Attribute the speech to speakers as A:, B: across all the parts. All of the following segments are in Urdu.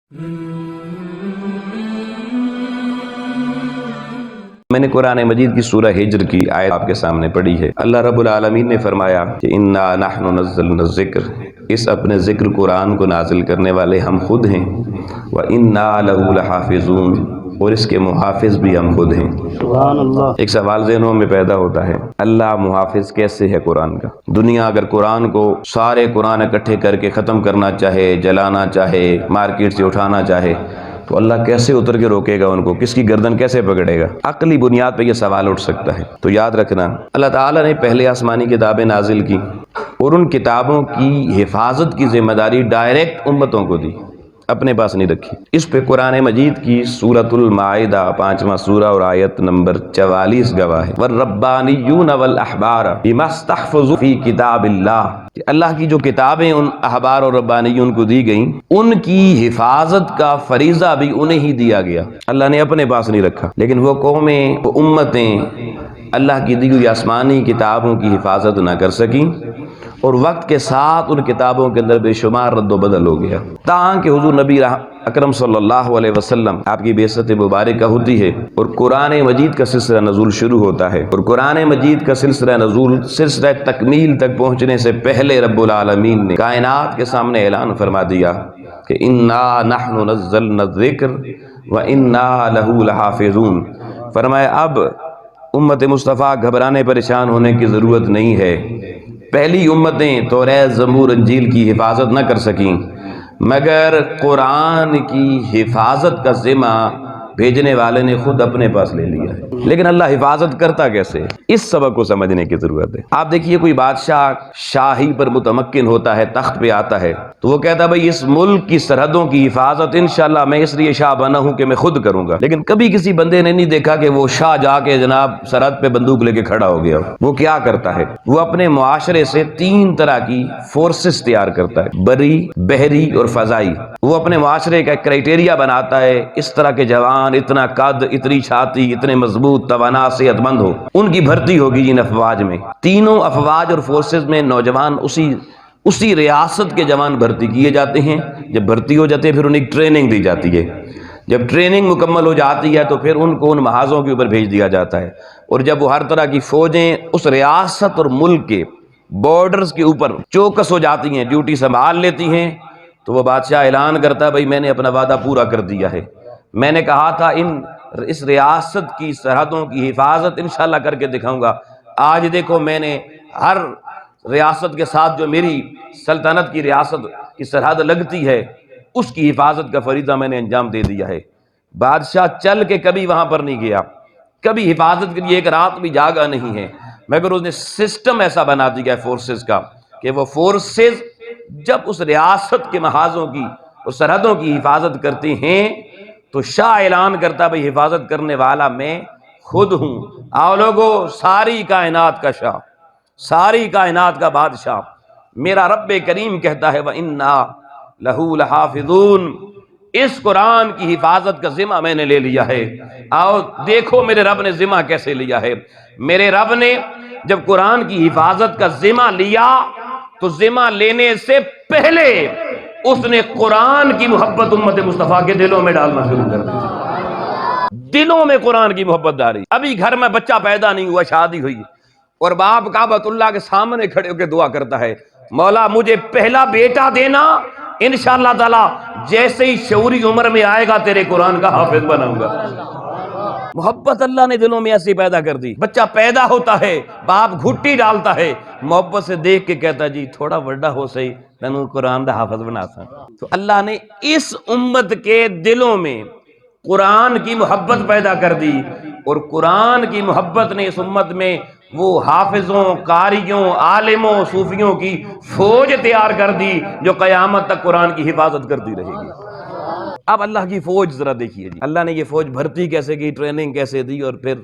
A: میں نے قرآن مجید کی سورہ ہجر کی آیت آپ کے سامنے پڑھی ہے۔ اللہ رب العالمین نے فرمایا کہ اِنَّا نَحْنُ نَزَّلْنَا الذِّکْرَ، اس اپنے ذکر قرآن کو نازل کرنے والے ہم خود ہیں، وَإِنَّا لَهُ لَحَافِظُونَ، اور اس کے محافظ بھی ہم خود ہیں۔
B: سبحان اللہ۔
A: ایک سوال ذہنوں میں پیدا ہوتا ہے، اللہ محافظ کیسے ہے قرآن کا؟ دنیا اگر قرآن کو سارے قرآن اکٹھے کر کے ختم کرنا چاہے، جلانا چاہے، مارکیٹ سے اٹھانا چاہے، تو اللہ کیسے اتر کے روکے گا ان کو؟ کس کی گردن کیسے پکڑے گا؟ عقلی بنیاد پہ یہ سوال اٹھ سکتا ہے۔ تو یاد رکھنا، اللہ تعالیٰ نے پہلے آسمانی کتابیں نازل کی اور ان کتابوں کی حفاظت کی ذمہ داری ڈائریکٹ امتوں کو دی، اپنے پاس نہیں رکھی۔ اس پہ قرآن مجید کی سورۃ المائدہ 5واں سورہ اور آیت نمبر 44 گواہ ہے، وَالرَّبَّانِيُّونَ وَالْأَحْبَارَ بِمَا اسْتَحْفَظُوا فِي کِتَابِ اللَّهِ، کہ اللہ کی جو کتابیں ان احبار اور ربانیون کو دی گئیں، ان کی حفاظت کا فریضہ بھی انہیں ہی دیا گیا، اللہ نے اپنے پاس نہیں رکھا۔ لیکن وہ قومیں، وہ امتیں اللہ کی دی ہوئی آسمانی کتابوں کی حفاظت نہ کر سکیں، اور وقت کے ساتھ ان کتابوں کے اندر بے شمار رد و بدل ہو گیا، تاہاں کہ حضور نبی اکرم صلی اللہ علیہ وسلم آپ کی بعثت مبارکہ ہوتی ہے اور قرآن مجید کا سلسلہ نزول شروع ہوتا ہے، اور قرآن مجید کا سلسلہ نزول سلسلہ تکمیل تک پہنچنے سے پہلے رب العالمین نے کائنات کے سامنے اعلان فرما دیا کہ اِنَّا نَحْنُ نَزَّلْنَا الذِّکْرَ وَإِنَّا لَهُ لَحَافِظُونَ۔ فرمایا اب امت مصطفیٰ گھبرانے پریشان ہونے کی ضرورت نہیں ہے۔ پہلی امتیں توریت، زبور، انجیل کی حفاظت نہ کر سکیں، مگر قرآن کی حفاظت کا ذمہ بھیجنے والے نے خود اپنے پاس لے لیا ہے۔ لیکن اللہ حفاظت کرتا کیسے؟ اس سبق کو سمجھنے کی ضرورت ہے۔ آپ دیکھیے، کوئی بادشاہ شاہی پر متمکن ہوتا ہے، تخت پہ آتا ہے، تو وہ کہتا ہے بھئی اس ملک کی سرحدوں کی حفاظت انشاءاللہ میں اس لیے شاہ بنا ہوں کہ میں خود کروں گا۔ لیکن کبھی کسی بندے نے نہیں دیکھا کہ وہ شاہ جا کے جناب سرحد پہ بندوق لے کے کھڑا ہو گیا۔ وہ کیا کرتا ہے؟ وہ اپنے معاشرے سے 3 طرح کی فورسز تیار کرتا ہے، بری، بحری اور فضائی۔ وہ اپنے معاشرے کا ایک کرائٹیریا بناتا ہے، اس طرح کے جوان، اتنا قد، اتنی چھاتی، اتنے مضبوط، توانا، صحت مند ہو، ان کی بھرتی ہوگی ان افواج میں۔ تینوں افواج اور فورسز میں نوجوان اسی ریاست کے جوان بھرتی کیے جاتے ہیں۔ جب بھرتی ہو جاتے ہیں پھر انہیں ٹریننگ دی جاتی ہے۔ جب ٹریننگ مکمل ہو جاتی ہے تو پھر ان کو ان محاذوں کے اوپر بھیج دیا جاتا ہے، اور جب وہ ہر طرح کی فوجیں اس ریاست اور ملک کے بارڈرز کے اوپر چوکس ہو جاتی ہیں، ڈیوٹی سنبھال لیتی ہیں، تو وہ بادشاہ اعلان کرتا ہے بھئی میں نے اپنا وعدہ پورا کر دیا ہے، میں نے کہا تھا اس ریاست کی سرحدوں کی حفاظت انشاءاللہ کر کے دکھاؤں گا۔ آج دیکھو میں نے ہر ریاست کے ساتھ جو میری سلطنت کی ریاست کی سرحد لگتی ہے، اس کی حفاظت کا فریضہ میں نے انجام دے دیا ہے۔ بادشاہ چل کے کبھی وہاں پر نہیں گیا، کبھی حفاظت کے لیے ایک رات بھی جاگا نہیں ہے، مگر اس نے سسٹم ایسا بنا دیا ہے فورسز کا کہ وہ فورسز جب اس ریاست کے محاذوں کی اور سرحدوں کی حفاظت کرتے ہیں تو شاہ اعلان کرتا بھئی حفاظت کرنے والا میں خود ہوں۔ آؤ لوگو، ساری کائنات کا شاہ، ساری کائنات کا بادشاہ میرا رب کریم کہتا ہے وَإِنَّا لَهُ لَحَافِظُونَ، اس قرآن کی حفاظت کا ذمہ میں نے لے لیا ہے۔ آؤ دیکھو میرے رب نے ذمہ کیسے لیا ہے۔ میرے رب نے جب قرآن کی حفاظت کا ذمہ لیا تو ذمہ لینے سے پہلے اس نے قرآن کی محبت امت مصطفیٰ کے دلوں میں ڈالنا شروع کر دی۔ دلوں میں قرآن کی محبت ڈالی۔ ابھی گھر میں بچہ پیدا نہیں ہوا، شادی ہوئی، اور باپ کعبۃ اللہ کے سامنے کھڑے ہو کے دعا کرتا ہے مولا مجھے پہلا بیٹا دینا، انشاءاللہ تعالی جیسے ہی شعوری عمر میں آئے گا تیرے قرآن کا حافظ بناؤں گا۔ محبت اللہ نے دلوں میں ایسی پیدا کر دی۔ بچہ پیدا ہوتا ہے، باپ گھٹی ڈالتا ہے، محبت سے دیکھ کے کہتا جی تھوڑا بڑا ہو سہی تنو قرآن دا حافظ بنا سا۔ تو اللہ نے اس امت کے دلوں میں قرآن کی محبت پیدا کر دی، اور قرآن کی محبت نے اس امت میں وہ حافظوں، قاریوں، عالموں، صوفیوں کی فوج تیار کر دی جو قیامت تک قرآن کی حفاظت کرتی رہے گی۔ اب اللہ کی فوج ذرا دیکھیے جی، اللہ نے یہ فوج بھرتی کیسے کی، ٹریننگ کیسے دی، اور پھر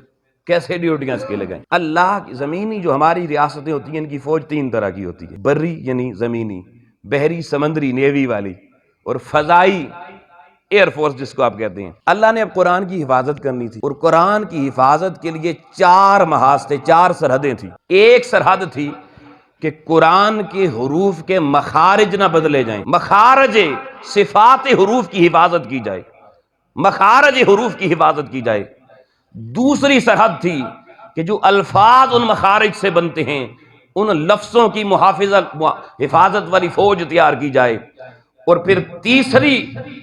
A: کیسے ڈیوٹیاں اس کے لگائیں۔ اللہ کی زمینی جو ہماری ریاستیں ہوتی ہیں ان کی فوج 3 طرح کی ہوتی ہے، بری یعنی زمینی، بحری سمندری نیوی والی، اور فضائی ایئر فورس جس کو آپ کہتے ہیں۔ اللہ نے اب قرآن کی حفاظت کرنی تھی، اور قرآن کی حفاظت کے لیے 4 محاذ تھے، 4 سرحدیں تھیں۔ ایک سرحد تھی کہ قرآن کے حروف کے مخارج نہ بدلے جائیں، مخارج صفات حروف کی حفاظت کی جائے، مخارج حروف کی حفاظت کی جائے۔ دوسری سرحد تھی کہ جو الفاظ ان مخارج سے بنتے ہیں ان لفظوں کی حفاظت والی فوج تیار کی جائے۔ اور پھر تیسری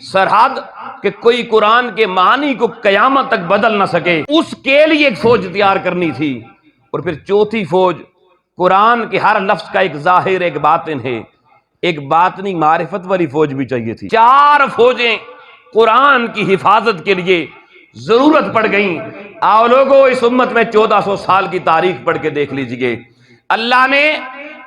A: سرحد کہ کوئی قرآن کے معنی کو قیامت تک بدل نہ سکے، اس کے لیے ایک فوج تیار کرنی تھی۔ اور پھر چوتھی فوج، قرآن کے ہر لفظ کا ایک ظاہر ایک باطن ہے، ایک باطنی معرفت والی فوج بھی چاہیے تھی۔ چار فوجیں قرآن کی حفاظت کے لیے ضرورت پڑ گئیں۔ آؤ لوگوں، اس امت میں 1400 سال کی تاریخ پڑھ کے دیکھ لیجئے، اللہ نے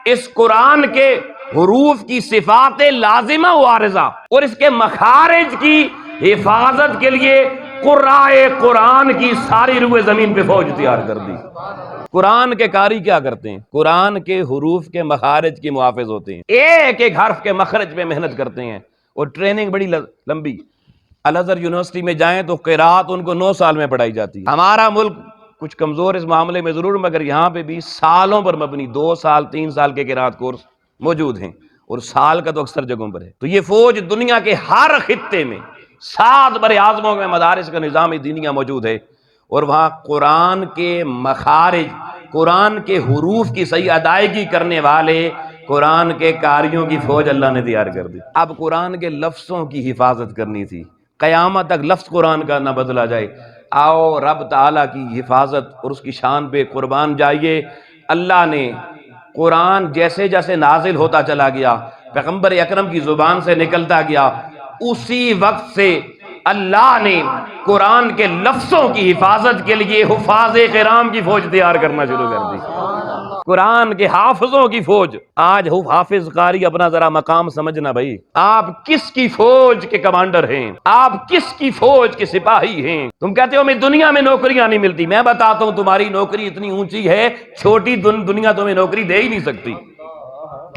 A: اس قرآن کے حروف کی صفات لازمہ و عارضہ اور اس کے مخارج کی حفاظت کے لیے قرائے قرآن کی ساری روئے زمین پہ فوج تیار کر دی۔ قرآن کے قاری کیا کرتے ہیں؟ قرآن کے حروف کے مخارج کی محافظ ہوتے ہیں، ایک ایک حرف کے مخرج پہ محنت کرتے ہیں، اور ٹریننگ بڑی لمبی۔ الازہر یونیورسٹی میں جائیں تو قرات ان کو 9 سال میں پڑھائی جاتی ہے۔ ہمارا ملک کچھ کمزور اس معاملے میں ضرور، مگر یہاں پہ بھی سالوں پر مبنی 2 سال 3 سال کے قرات کورس موجود ہیں، اور سال کا تو اکثر جگہوں پر ہے۔ تو یہ فوج دنیا کے ہر خطے میں 7 بر اعظموں میں مدارس کا نظام دینیہ موجود ہے، اور وہاں قرآن کے مخارج، قرآن کے حروف کی صحیح ادائیگی کرنے والے قرآن کے قاریوں کی فوج اللہ نے تیار کر دی۔ اب قرآن کے لفظوں کی حفاظت کرنی تھی، قیامت تک لفظ قرآن کا نہ بدلا جائے۔ آؤ رب تعالیٰ کی حفاظت اور اس کی شان پہ قربان جائیے۔ اللہ نے قرآن جیسے جیسے نازل ہوتا چلا گیا، پیغمبر اکرم کی زبان سے نکلتا گیا، اسی وقت سے اللہ نے قرآن کے لفظوں کی حفاظت کے لیے حفاظ کرام کی فوج تیار کرنا شروع کر دی، قرآن کے حافظوں کی فوج۔ آج حافظ قاری اپنا ذرا مقام سمجھنا بھائی، آپ کس کی فوج کے کمانڈر ہیں، آپ کس کی فوج کے سپاہی ہیں۔ تم کہتے ہو میں دنیا میں نوکریاں نہیں ملتی، میں بتاتا ہوں تمہاری نوکری اتنی اونچی ہے، چھوٹی دنیا تمہیں نوکری دے ہی نہیں سکتی۔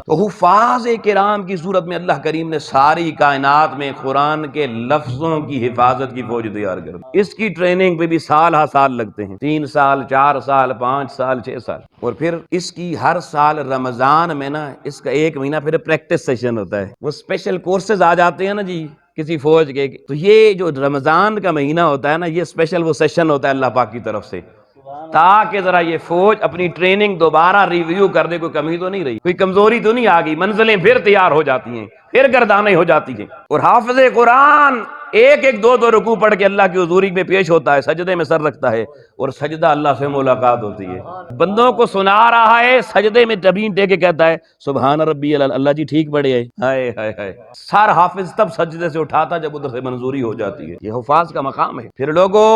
A: تو حفاظ کرام کی صورت میں اللہ کریم نے ساری کائنات میں قرآن کے لفظوں کی حفاظت کی فوج تیار کر دی۔ اس کی ٹریننگ پہ بھی سال ہا سال لگتے ہیں، 3 سال 4 سال 5 سال 6 سال، اور پھر اس کی ہر سال رمضان میں نا اس کا 1 مہینہ پھر پریکٹس سیشن ہوتا ہے، وہ اسپیشل کورسز آ جاتے ہیں نا جی کسی فوج کے۔ تو یہ جو رمضان کا مہینہ ہوتا ہے نا، یہ اسپیشل وہ سیشن ہوتا ہے اللہ پاک کی طرف سے، تاکہ ذرا یہ فوج اپنی ٹریننگ دوبارہ ریویو کر دے، کوئی کمی تو نہیں رہی، کوئی کمزوری تو نہیں آ گئی، منزلیں پھر تیار ہو جاتی ہیں، پھر گردانیں ہو جاتی ہیں۔ اور حافظ قرآن ایک ایک 2 رکوع پڑھ کے اللہ کی حضوری میں پیش ہوتا ہے، سجدے میں سر رکھتا ہے، اور سجدہ اللہ سے ملاقات ہوتی ہے، بندوں کو سنا رہا ہے، سجدے میں ٹبین ٹے کے کہتا ہے سبحان ربی اللہ جی ٹھیک پڑھے ہے، ہائے ہائے ہائے۔ سر حافظ تب سجدے سے اٹھاتا جب ادھر سے منظوری ہو جاتی ہے، یہ حفاظ کا مقام ہے۔ پھر لوگوں،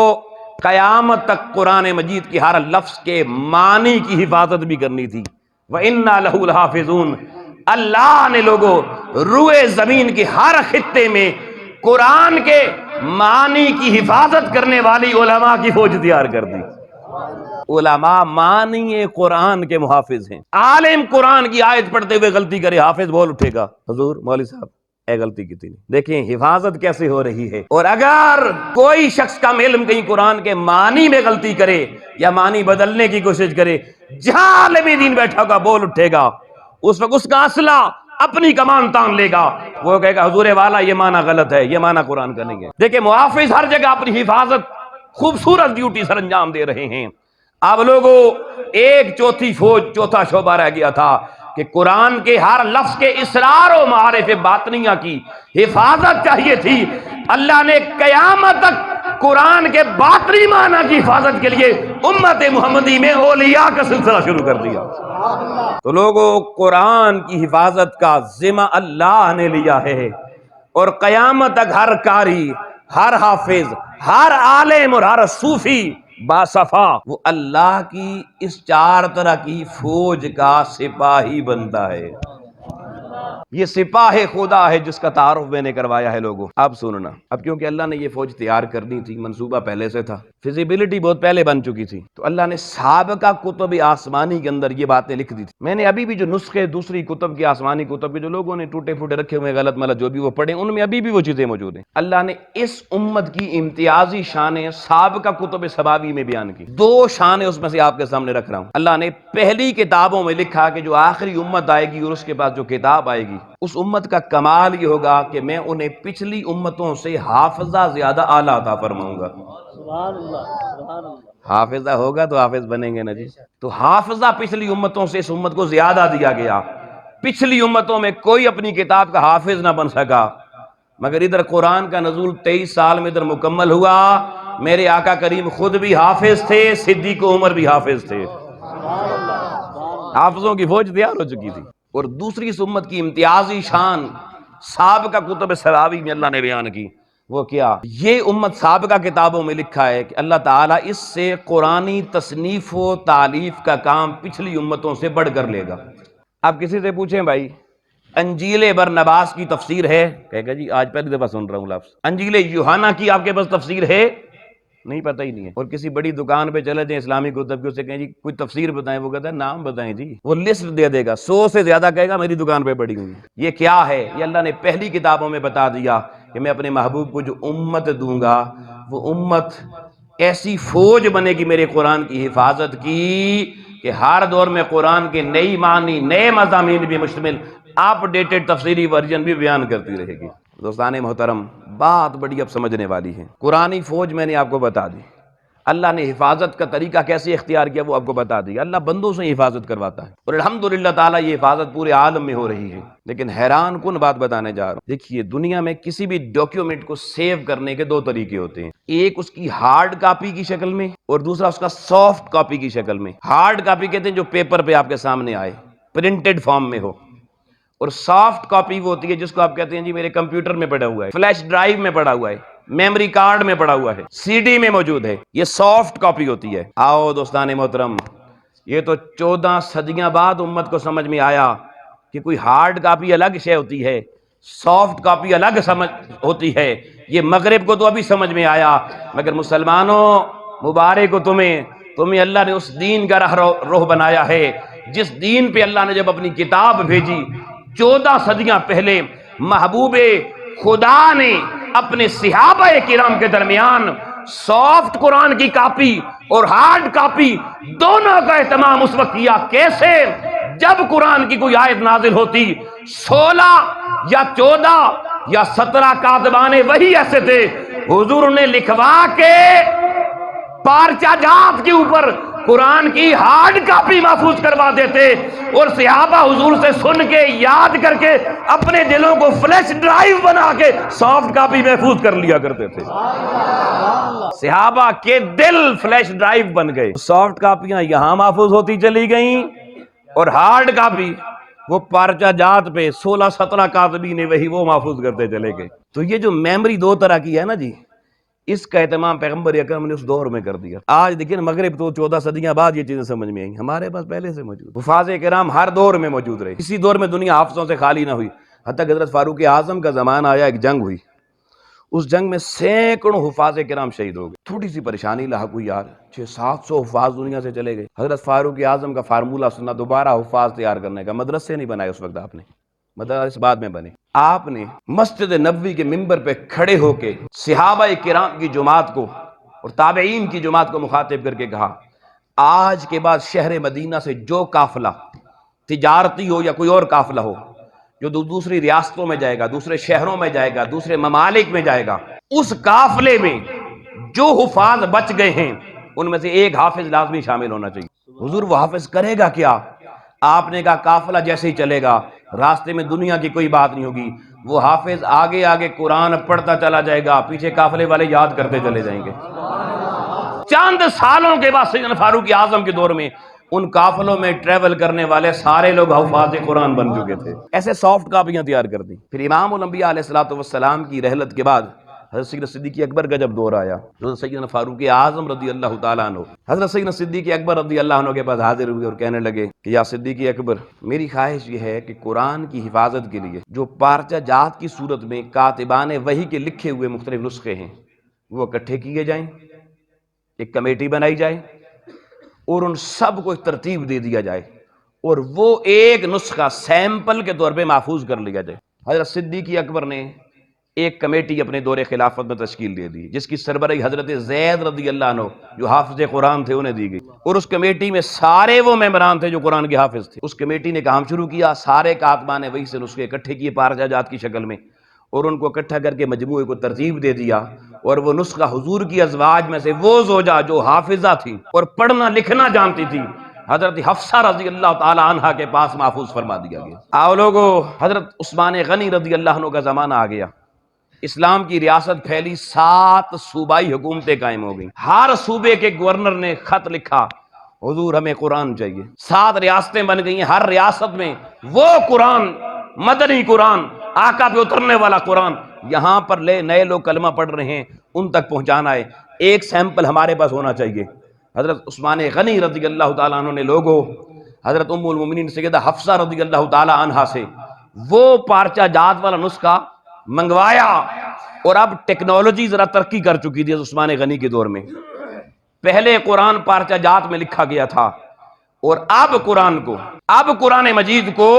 A: قیامت تک قرآن مجید کی ہر لفظ کے معنی کی حفاظت بھی کرنی تھی۔ وَإِنَّا لَهُ لَحَافِظُونَ، اللہ نے لوگوں روئے زمین کے ہر خطے میں قرآن کے معنی کی حفاظت کرنے والی علماء کی فوج تیار کر دی۔ علماء معنی قرآن کے محافظ ہیں۔ عالم قرآن کی آیت پڑھتے ہوئے غلطی کرے، حافظ بول اٹھے گا حضور مولوی صاحب اے غلطی کی تھی۔ دیکھیں حفاظت کیسے ہو رہی ہے۔ اور اگر کوئی شخص کا علم کہیں قرآن کے معنی میں غلطی کرے یا معنی بدلنے کی کوشش کرے، جہاں عالم دین بیٹھا ہوگا بول اٹھے گا، اس وقت اس کا اسلحہ اپنی کمان تان لے گا، وہ کہے گا حضور والا یہ معنی غلط ہے، یہ معنی قرآن کا نہیں ہے۔ دیکھیں محافظ ہر جگہ اپنی حفاظت خوبصورت ڈیوٹی سر انجام دے رہے ہیں۔ اب لوگوں، ایک چوتھی فوج، چوتھا شعبہ رہ گیا تھا کہ قرآن کے ہر لفظ کے اسرار و معارف باطنیہ کی حفاظت چاہیے تھی۔ اللہ نے قیامت تک قرآن کے باطنی معنی کی حفاظت کے لیے امت محمدی میں اولیاء کا سلسلہ شروع کر دیا۔ تو لوگوں، قرآن کی حفاظت کا ذمہ اللہ نے لیا ہے، اور قیامت تک ہر قاری، ہر حافظ، ہر عالم اور ہر صوفی باصفا وہ اللہ کی اس 4 طرح کی فوج کا سپاہی بنتا ہے۔ یہ سپاہ خدا ہے جس کا تعارف میں نے کروایا ہے لوگوں. اب سننا، اب کیونکہ اللہ نے یہ فوج تیار کرنی تھی، منصوبہ پہلے سے تھا، فیزیبلٹی بہت پہلے بن چکی تھی، تو اللہ نے سابقہ کتب آسمانی کے اندر یہ باتیں لکھ دی تھی. میں نے ابھی بھی جو نسخے دوسری کتب کے، آسمانی کتب کے جو لوگوں نے ٹوٹے پھوٹے رکھے ہوئے غلط ملت جو بھی وہ پڑھے، ان میں ابھی بھی وہ چیزیں موجود ہیں. اللہ نے اس امت کی امتیازی شانیں سابقہ کتب سباوی میں بیان کی. 2 شانیں اس میں سے آپ کے سامنے رکھ رہا ہوں. اللہ نے پہلی کتابوں میں لکھا کہ جو آخری امت آئے گی اور اس کے بعد جو کتاب آئے گی، اس امت کا کمال یہ ہوگا کہ میں انہیں پچھلی امتوں سے حافظہ زیادہ اعلیٰ عطا فرماؤں گا.
B: سبحان اللہ، سبحان اللہ.
A: حافظہ ہوگا تو حافظ بنیں گے نا جی. تو حافظہ پچھلی امتوں سے اس امت کو زیادہ دیا گیا. پچھلی امتوں میں کوئی اپنی کتاب کا حافظ نہ بن سکا، مگر ادھر قرآن کا نزول 23 سال میں ادھر مکمل ہوا. میرے آقا کریم خود بھی حافظ تھے، صدیق عمر بھی حافظ تھے. حافظوں کی فوج تیار ہو چکی تھی. اور دوسری اس امت کی امتیازی شان سابقہ کتب سباوی میں اللہ نے بیان کی. وہ کیا؟ یہ امت سابقہ کتابوں میں لکھا ہے کہ اللہ تعالیٰ اس سے قرآنی تصنیف و تالیف کا کام پچھلی امتوں سے بڑھ کر لے گا. آپ کسی سے پوچھیں بھائی انجیل برنباس کی تفسیر ہے، کہے گا جی آج پہلی دفعہ سن رہا ہوں لفظ. انجیل یوحنا کی آپ کے پاس تفسیر ہے؟ نہیں، پتہ ہی نہیں ہے. اور کسی بڑی دکان پہ چلے جائیں اسلامی کتب کی، اسے کہیں جی کوئی تفسیر بتائیں، وہ کہتا ہے نام بتائیں جی. وہ لسٹ دے دے گا، 100 سے زیادہ کہے گا میری دکان پہ پڑی ہوئی. یہ کیا ہے؟ یہ اللہ نے پہلی کتابوں میں بتا دیا کہ میں اپنے محبوب کو جو امت دوں گا، وہ امت ایسی فوج بنے گی میرے قرآن کی حفاظت کی کہ ہر دور میں قرآن کے نئی معنی، نئے مضامین بھی مشتمل اپ ڈیٹڈ تفسیری ورژن بھی بیان کرتی رہے گی. دوستان محترم، بات بڑی اب سمجھنے والی ہے. قرآنی فوج میں نے آپ کو بتا دی. اللہ نے حفاظت کا طریقہ کیسے اختیار کیا وہ آپ کو بتا دی. اللہ بندوں سے حفاظت کرواتا ہے اور الحمدللہ تعالیٰ یہ حفاظت پورے عالم میں ہو رہی ہے. لیکن حیران کن بات بتانے جا رہا ہوں. دیکھیے دنیا میں کسی بھی ڈاکیومنٹ کو سیو کرنے کے 2 طریقے ہوتے ہیں. ایک اس کی ہارڈ کاپی کی شکل میں اور دوسرا اس کا سافٹ کاپی کی شکل میں. ہارڈ کاپی کہتے ہیں جو پیپر پہ آپ کے سامنے آئے، پرنٹڈ فارم میں ہو، اور سافٹ کاپی وہ ہوتی ہے جس کو آپ کہتے ہیں جی میرے کمپیوٹر میں پڑا ہوا ہے، فلیش ڈرائیو میں پڑا ہوا ہے، میموری کارڈ میں پڑا ہوا ہے، سی ڈی میں موجود ہے. یہ سافٹ کاپی ہوتی ہے. آؤ دوستان محترم، یہ تو 14 صدیاں بعد امت کو سمجھ میں آیا کہ کوئی ہارڈ کاپی الگ شے ہوتی ہے، سافٹ کاپی الگ سمجھ ہوتی ہے. یہ مغرب کو تو ابھی سمجھ میں آیا، مگر مسلمانوں مبارک ہو تمہیں اللہ نے اس دین کا روح بنایا ہے جس دین پہ اللہ نے جب اپنی کتاب بھیجی 14 صدیاں پہلے محبوب خدا نے اپنے صحابہ کرام کے درمیان سافٹ قرآن کی کاپی اور ہارڈ کاپی دونوں کا اہتمام اس وقت کیا. کیسے؟ جب قرآن کی کوئی آیت نازل ہوتی 16 یا 14 یا 17 کاتبان وہی ایسے تھے، حضور نے لکھوا کے پارچہ جات کے اوپر قرآن کی ہارڈ کاپی محفوظ کروا دیتے اور صحابہ حضور سے سن کے یاد کر کے اپنے دلوں کو فلیش ڈرائیو بنا کے سافٹ کاپی محفوظ کر لیا کرتے تھے. صحابہ کے دل فلیش ڈرائیو بن گئے. سافٹ کاپیاں یہاں محفوظ ہوتی چلی گئیں اور ہارڈ کاپی وہ پارچہ جات پہ 16-17 کاتبین نے وہی وہ محفوظ کرتے چلے گئے. تو یہ جو میموری 2 طرح کی ہے نا جی، اس کا اہتمام پیغمبر اکرم نے اس دور میں کر دیا. آج دیکھیں مغرب تو 14 صدیاں بعد یہ چیزیں سمجھ میں آئیں، ہمارے پاس پہلے سے موجود. حفاظ کرام ہر دور میں موجود رہے، کسی دور میں دنیا حافظوں سے خالی نہ ہوئی. حتیٰ کہ حضرت فاروق اعظم کا زمانہ آیا، ایک جنگ ہوئی، اس جنگ میں سینکڑوں حفاظ کرام شہید ہو گئے. تھوڑی سی پریشانی لاحق ہوئی یار، 600-700 حفاظ دنیا سے چلے گئے. حضرت فاروق اعظم کا فارمولہ سنا، دوبارہ حفاظ تیار کرنے کا. مدرسے نہیں بنائے اس وقت آپ نے، مدرسے بعد میں بنے. آپ نے مسجد نبوی کے منبر پہ کھڑے ہو کے صحابہ کرام کی جماعت کو اور تابعین کی جماعت کو مخاطب کر کے کہا، آج کے بعد شہر مدینہ سے جو قافلہ تجارتی ہو یا کوئی اور قافلہ ہو جو دوسری ریاستوں میں جائے گا، دوسرے شہروں میں جائے گا، دوسرے ممالک میں جائے گا، اس قافلے میں جو حفاظ بچ گئے ہیں ان میں سے ایک حافظ لازمی شامل ہونا چاہیے. حضور وہ حافظ کرے گا کیا؟ آپ نے کہا قافلہ جیسے ہی چلے گا، راستے میں دنیا کی کوئی بات نہیں ہوگی، وہ حافظ آگے آگے قرآن پڑھتا چلا جائے گا، پیچھے قافلے والے یاد کرتے چلے جائیں گے. چند سالوں کے بعد سیدنا فاروق اعظم کے دور میں ان قافلوں میں ٹریول کرنے والے سارے لوگ حفاظ قرآن بن چکے تھے. ایسے سافٹ کاپیاں تیار کر دی. پھر امام الانبیاء علیہ الصلوۃ والسلام کی رحلت کے بعد حضرت سیدنا صدیق اکبر کا جب دور آیا، حضرت سیدنا فاروق اعظم رضی اللہ تعالیٰ عنہ حضرت سیدنا صدیق اکبر رضی اللہ عنہ کے پاس حاضر ہوئے اور کہنے لگے کہ یا صدیق اکبر، میری خواہش یہ ہے کہ قرآن کی حفاظت کے لیے جو پارچہ جات کی صورت میں کاتبان وحی کے لکھے ہوئے مختلف نسخے ہیں وہ اکٹھے کیے جائیں، ایک کمیٹی بنائی جائے اور ان سب کو ایک ترتیب دے دیا جائے اور وہ ایک نسخہ سیمپل کے طور پہ محفوظ کر لیا جائے۔ حضرت صدیق اکبر نے ایک کمیٹی اپنے دور خلافت میں تشکیل دے دی، جس کی سربراہی حضرت زید رضی اللہ عنہ جو حافظ قرآن تھے انہیں دی گئی، اور اس کمیٹی میں سارے وہ ممبران تھے جو قرآن کے حافظ تھے۔ اس کمیٹی نے کام شروع کیا، سارے کاتبان وحی سے نسخے اکٹھے کیے پارچہ جات کی شکل میں اور ان کو اکٹھا کر کے مجموعے کو ترتیب دے دیا، اور وہ نسخہ حضور کی ازواج میں سے وہ زوجہ جو حافظہ تھی اور پڑھنا لکھنا جانتی تھی، حضرت حفصہ رضی اللہ تعالی عنہ کے پاس محفوظ فرما دیا گیا۔ آؤ لوگو، حضرت عثمان غنی رضی اللہ عنہ کا زمانہ آ گیا، اسلام کی ریاست پھیلی، 7 صوبائی حکومتیں قائم ہو گئیں، ہر صوبے کے گورنر نے خط لکھا حضور ہمیں قرآن چاہیے، 7 ریاستیں بن گئی ہیں، ہر ریاست میں وہ قرآن، مدنی قرآن، آقا پہ اترنے والا قرآن، یہاں پر نئے لوگ کلمہ پڑھ رہے ہیں ان تک پہنچانا ہے، ایک سیمپل ہمارے پاس ہونا چاہیے۔ حضرت عثمان غنی رضی اللہ تعالیٰ عنہ نے لوگوں حضرت ام المومنین سیدہ حفصہ رضی اللہ تعالیٰ عنہا سے وہ پارچہ جات والا نسخہ منگوایا، اور اب ٹیکنالوجی ذرا ترقی کر چکی تھی عثمان غنی کے دور میں۔ پہلے قرآن پارچہ جات میں لکھا گیا تھا، اور اب قرآن مجید کو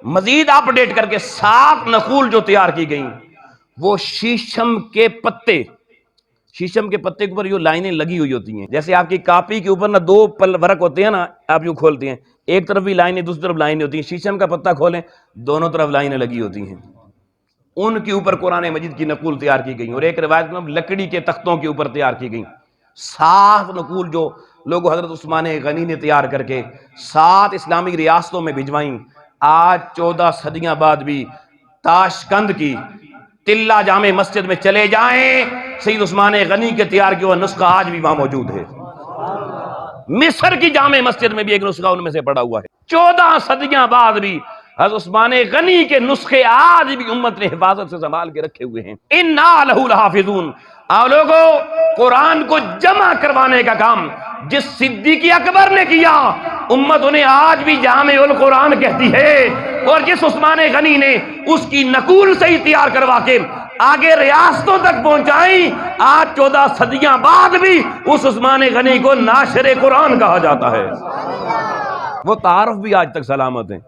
A: مزید اپڈیٹ کر کے 7 نقول جو تیار کی گئیں، وہ شیشم کے پتے کے اوپر جو لائنیں لگی ہوئی ہوتی ہیں، جیسے آپ کی کاپی کے اوپر نا 2 ورق ہوتے ہیں نا، آپ یوں کھولتے ہیں، ایک طرف بھی لائنیں دوسری طرف لائنیں ہوتی ہیں، شیشم کا پتہ کھولیں دونوں طرف لائنیں لگی ہوتی ہیں، ان کے اوپر قرآن مجید کی نقول تیار کی گئی، اور ایک روایت میں لکڑی کے تختوں کے اوپر تیار کی گئی۔ 7 نقول جو لوگوں حضرت عثمان غنی نے تیار کر کے 7 اسلامی ریاستوں میں بھجوائیں، آج 14 صدیاں بعد بھی تاشقند کی تلہ جامع مسجد میں چلے جائیں، سید عثمان غنی کے تیار کیا ہوا نسخہ آج بھی وہاں موجود ہے۔ مصر کی جامع مسجد میں بھی ایک نسخہ ان میں سے پڑا ہوا ہے۔ 14 صدیاں بعد بھی حضرت عثمان غنی کے نسخے آج بھی امت نے حفاظت سے سنبھال کے رکھے ہوئے ہیں۔ اِنَّا لَهُ لَحَافِظُونَ۔ آؤ لوگو، قرآن کو جمع کروانے کا کام جس صدیق اکبر نے کیا، امت انہیں آج بھی جامع القرآن کہتی ہے، اور جس عثمان غنی نے اس کی نقول صحیح تیار کروا کے آگے ریاستوں تک پہنچائی، آج 14 صدیاں بعد بھی اس عثمان غنی کو ناشر قرآن کہا جاتا ہے۔ وہ تعارف بھی آج تک سلامت ہیں،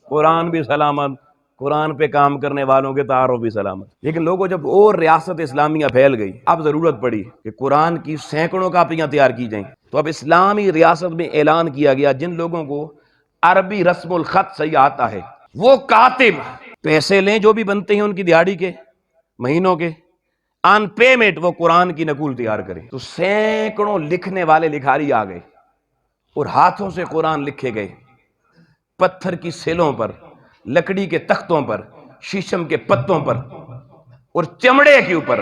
A: قرآن بھی سلامت، قرآن پہ کام کرنے والوں کے تعارف بھی سلامت۔ لیکن لوگوں جب اور ریاست اسلامیہ پھیل گئی، اب ضرورت پڑی کہ قرآن کی سینکڑوں کاپیاں تیار کی جائیں، تو اب اسلامی ریاست میں اعلان کیا گیا جن لوگوں کو عربی رسم الخط صحیح آتا ہے، وہ کاتب پیسے لیں جو بھی بنتے ہیں ان کی دیہاڑی کے، مہینوں کے، آن پیمنٹ وہ قرآن کی نقول تیار کریں۔ تو سینکڑوں لکھنے والے لکھاری آ گئے، اور ہاتھوں سے قرآن لکھے گئے، پتھر کی سیلوں پر، لکڑی کے تختوں پر، شیشم کے پتوں پر اور چمڑے کے اوپر۔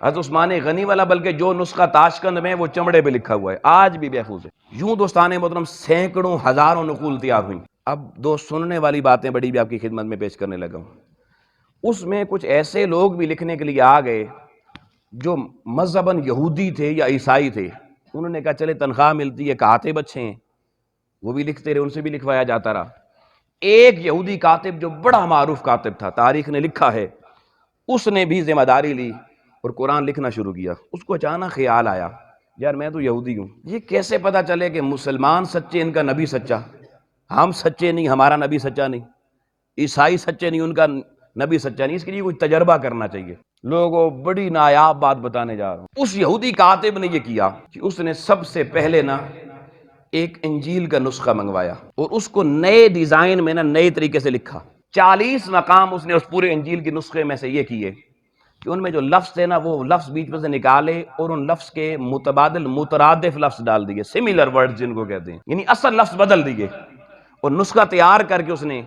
A: حضرت عثمان غنی والا بلکہ جو نسخہ تاشقند میں وہ چمڑے پہ لکھا ہوا ہے، آج بھی محفوظ ہے۔ یوں دوستان محترم سینکڑوں ہزاروں نقول تیار ہوئیں۔ اب 2 سننے والی باتیں بڑی بھی آپ کی خدمت میں پیش کرنے لگا ہوں۔ اس میں کچھ ایسے لوگ بھی لکھنے کے لیے آ گئے جو مذہباً یہودی تھے یا عیسائی تھے، انہوں نے کہا چلے تنخواہ ملتی ہے، کاتب اچھے ہیں، وہ بھی لکھتے رہے، ان سے بھی لکھوایا جاتا رہا۔ ایک یہودی کاتب جو بڑا معروف کاتب تھا، تاریخ نے لکھا ہے، اس نے بھی ذمہ داری لی اور قرآن لکھنا شروع کیا۔ اس کو اچانک خیال آیا، یار میں تو یہودی ہوں، یہ کیسے پتا چلے کہ مسلمان سچے ان کا نبی سچا، ہم سچے نہیں ہمارا نبی سچا نہیں، عیسائی سچے نہیں ان کا نبی سچا نہیں، اس کے لیے کوئی تجربہ کرنا چاہیے۔ لوگوں بڑی نایاب بات بتانے جا رہا ہوں۔ اس یہودی کاتب نے یہ کیا کہ اس نے سب سے پہلے ایک انجیل کا نسخہ منگوایا، اور اس کو نئے ڈیزائن میں نئے طریقے سے لکھا۔ 40 مقام اس نے اس پورے انجیل کے نسخے میں سے یہ کیے کہ ان میں جو لفظ تھے وہ لفظ بیچ میں سے نکالے اور ان لفظ کے متبادل مترادف لفظ ڈال دیے، سملر ورڈ جن کو کہتے ہیں، یعنی اصل لفظ بدل دیے، اور نسخہ تیار کر کے اس نے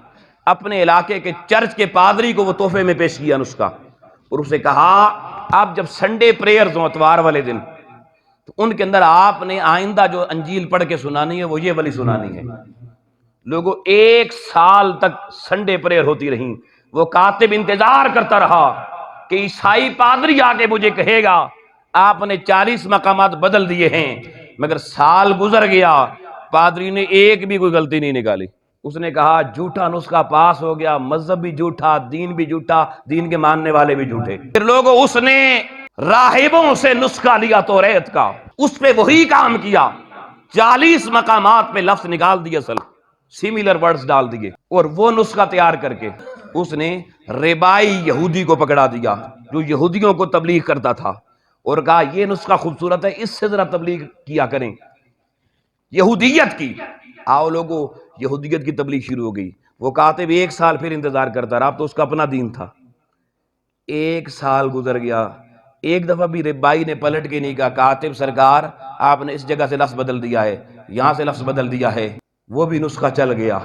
A: اپنے علاقے کے چرچ کے پادری کو وہ تحفے میں پیش کیا نسخہ، اور اسے کہا اب جب سنڈے پریئرز ہوں اتوار والے دن، تو ان کے اندر آپ نے آئندہ جو انجیل پڑھ کے سنانی ہے وہ یہ والی سنانی ہے۔ لوگوں 1 سال تک سنڈے پریئر ہوتی رہیں، وہ کاتب انتظار کرتا رہا کہ کہ عیسائی پادری آ کے مجھے کہے گا آپ نے 40 مقامات بدل دیے ہیں، مگر سال گزر گیا پادری نے ایک بھی کوئی غلطی نہیں نکالی۔ اس نے کہا جھوٹا نسخہ پاس ہو گیا، مذہب بھی جھوٹا، دین بھی جھوٹا، دین کے ماننے والے بھی جھوٹے۔ پھر لوگوں اس نے راہبوں سے نسخہ لیا توریت کا، اس پہ وہی کام کیا، 40 مقامات پہ لفظ نکال دیے، اصل سیملر ورڈز ڈال دیے، اور وہ نسخہ تیار کر کے اس نے ربائی یہودی کو پکڑا دیا جو یہودیوں کو تبلیغ کرتا تھا، اور کہا یہ نسخہ خوبصورت ہے، اس سے ذرا تبلیغ کیا کریں یہودیت کی۔ آؤ لوگوں، یہودیت کی تبلیغ شروع ہو گئی۔ وہ کاتب 1 سال پھر انتظار کرتا رہا، اب تو اس کا اپنا دین تھا۔ 1 سال گزر گیا، ایک دفعہ بھی ربائی نے پلٹ کے نہیں کہا کاتب سرکار آپ نے اس جگہ سے لفظ بدل دیا ہے، یہاں سے لفظ بدل دیا ہے، وہ بھی نسخہ چل گیا۔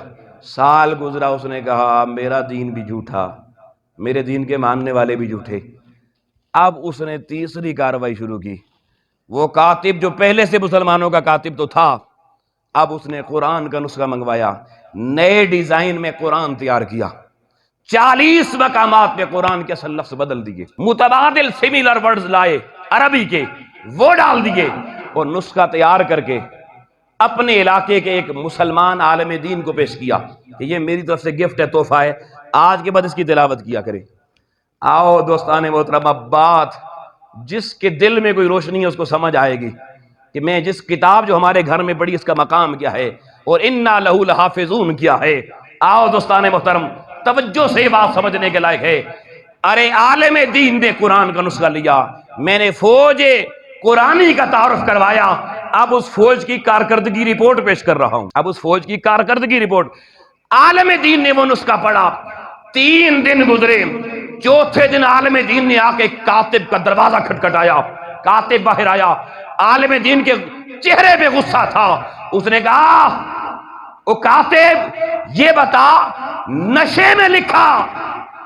A: سال گزرا، اس نے کہا میرا دین بھی جھوٹا، میرے دین کے ماننے والے بھی جھوٹے۔ اب اس نے تیسری کارروائی شروع کی۔ وہ کاتب جو پہلے سے مسلمانوں کا کاتب تو تھا، اب اس نے قرآن کا نسخہ منگوایا، نئے ڈیزائن میں قرآن تیار کیا، 40 مقامات پہ قرآن کے اصل لفظ بدل دیے، متبادل سیملر ورڈز لائے عربی کے، وہ ڈال دیے، اور نسخہ تیار کر کے اپنے علاقے کے ایک مسلمان عالم دین کو پیش کیا کہ یہ میری طرف سے گفٹ ہے، تحفہ ہے، آج کے بعد اس کی تلاوت کیا کریں۔ آؤ دوستان محترم، بات جس کے دل میں کوئی روشنی ہے اس کو سمجھ آئے گی کہ میں جس کتاب جو ہمارے گھر میں پڑھی اس کا مقام کیا ہے، اور انا لہو لحافظون کیا ہے۔ آؤ دوستان محترم، توجہ سے یہ بات سمجھنے کے لائق ہے۔ ارے عالم دین نے قرآن کا نسخہ لیا، میں نے فوج قرآنی کا تعارف کروایا، اب اس فوج کی کارکردگی رپورٹ پیش کر رہا ہوں، اب اس فوج کی کارکردگی رپورٹ۔ عالم دین نے وہ نسخہ پڑھا، 3 دن گزرے، چوتھے دن عالم دین نے آ کے کاتب کا دروازہ کھٹکھٹایا، کاتب باہر آیا، عالم دین کے چہرے پہ غصہ تھا، اس نے کہا او کاتب یہ بتا نشے میں لکھا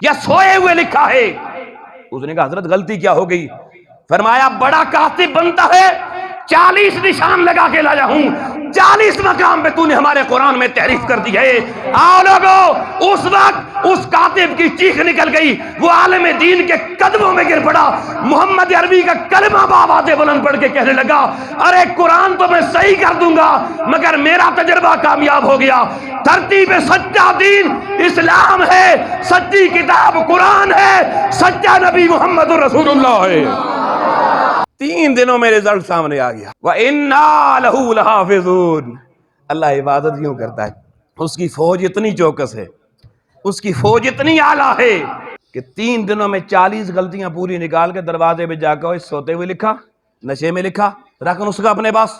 A: یا سوئے ہوئے لکھا ہے؟ اس نے کہا حضرت غلطی کیا ہو گئی؟ فرمایا بڑا کاتب بنتا ہے 40 نشان لگا کے لایا ہوں، 40 مقام پہ تو نے ہمارے قرآن میں تحریف کر دی ہے۔ آؤ لوگو، اس وقت اس کاتب کی چیخ نکل گئی، وہ عالم دین کے قدموں میں گر پڑا، محمد عربی کا کلمہ بآواز بلند پڑھ کے کہنے لگا ارے قرآن تو میں صحیح کر دوں گا مگر میرا تجربہ کامیاب ہو گیا، دھرتی پہ سچا دین اسلام ہے، سچی کتاب قرآن ہے، سچا نبی محمد رسول اللہ ہے۔ 3 دنوں میں رزلٹ سامنے آ گیا۔ وَإِنَّا لَهُ لَحَافِظُونَ۔ اللہ عبادت یوں کرتا ہے، اس کی فوج اتنی چوکس ہے، اس کی فوج اتنی اعلیٰ ہے کہ 3 دنوں میں 40 غلطیاں پوری نکال کے دروازے پہ جا کے سوتے ہوئے لکھا، نشے میں لکھا، رکھ نسخہ اپنے پاس۔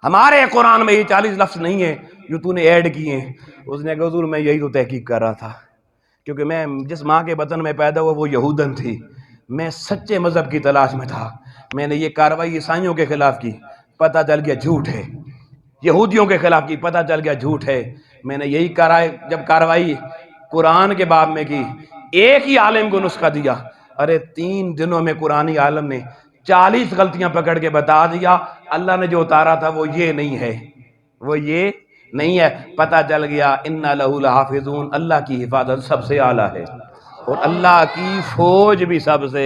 A: ہمارے قرآن میں یہ 40 لفظ نہیں ہیں جو تو نے ایڈ کیے ہیں۔ اس نے کہا حضور میں یہی تو تحقیق کر رہا تھا، کیونکہ میں جس ماں کے بطن میں پیدا ہوا وہ یہودن تھی، میں سچے مذہب کی تلاش میں تھا، میں نے یہ کارروائی عیسائیوں کے خلاف کی، پتہ چل گیا جھوٹ ہے، یہودیوں کے خلاف کی، پتہ چل گیا جھوٹ ہے، میں نے یہی جب کارروائی قرآن کے باب میں کی، ایک ہی عالم کو نسخہ دیا، ارے 3 دنوں میں قرآنی عالم نے 40 غلطیاں پکڑ کے بتا دیا، اللہ نے جو اتارا تھا وہ یہ نہیں ہے، وہ یہ نہیں ہے، پتہ چل گیا اِنَّا لَهُ لَحَافِظُونَ، اللہ کی حفاظت سب سے اعلیٰ ہے، اور اللہ کی فوج بھی سب سے۔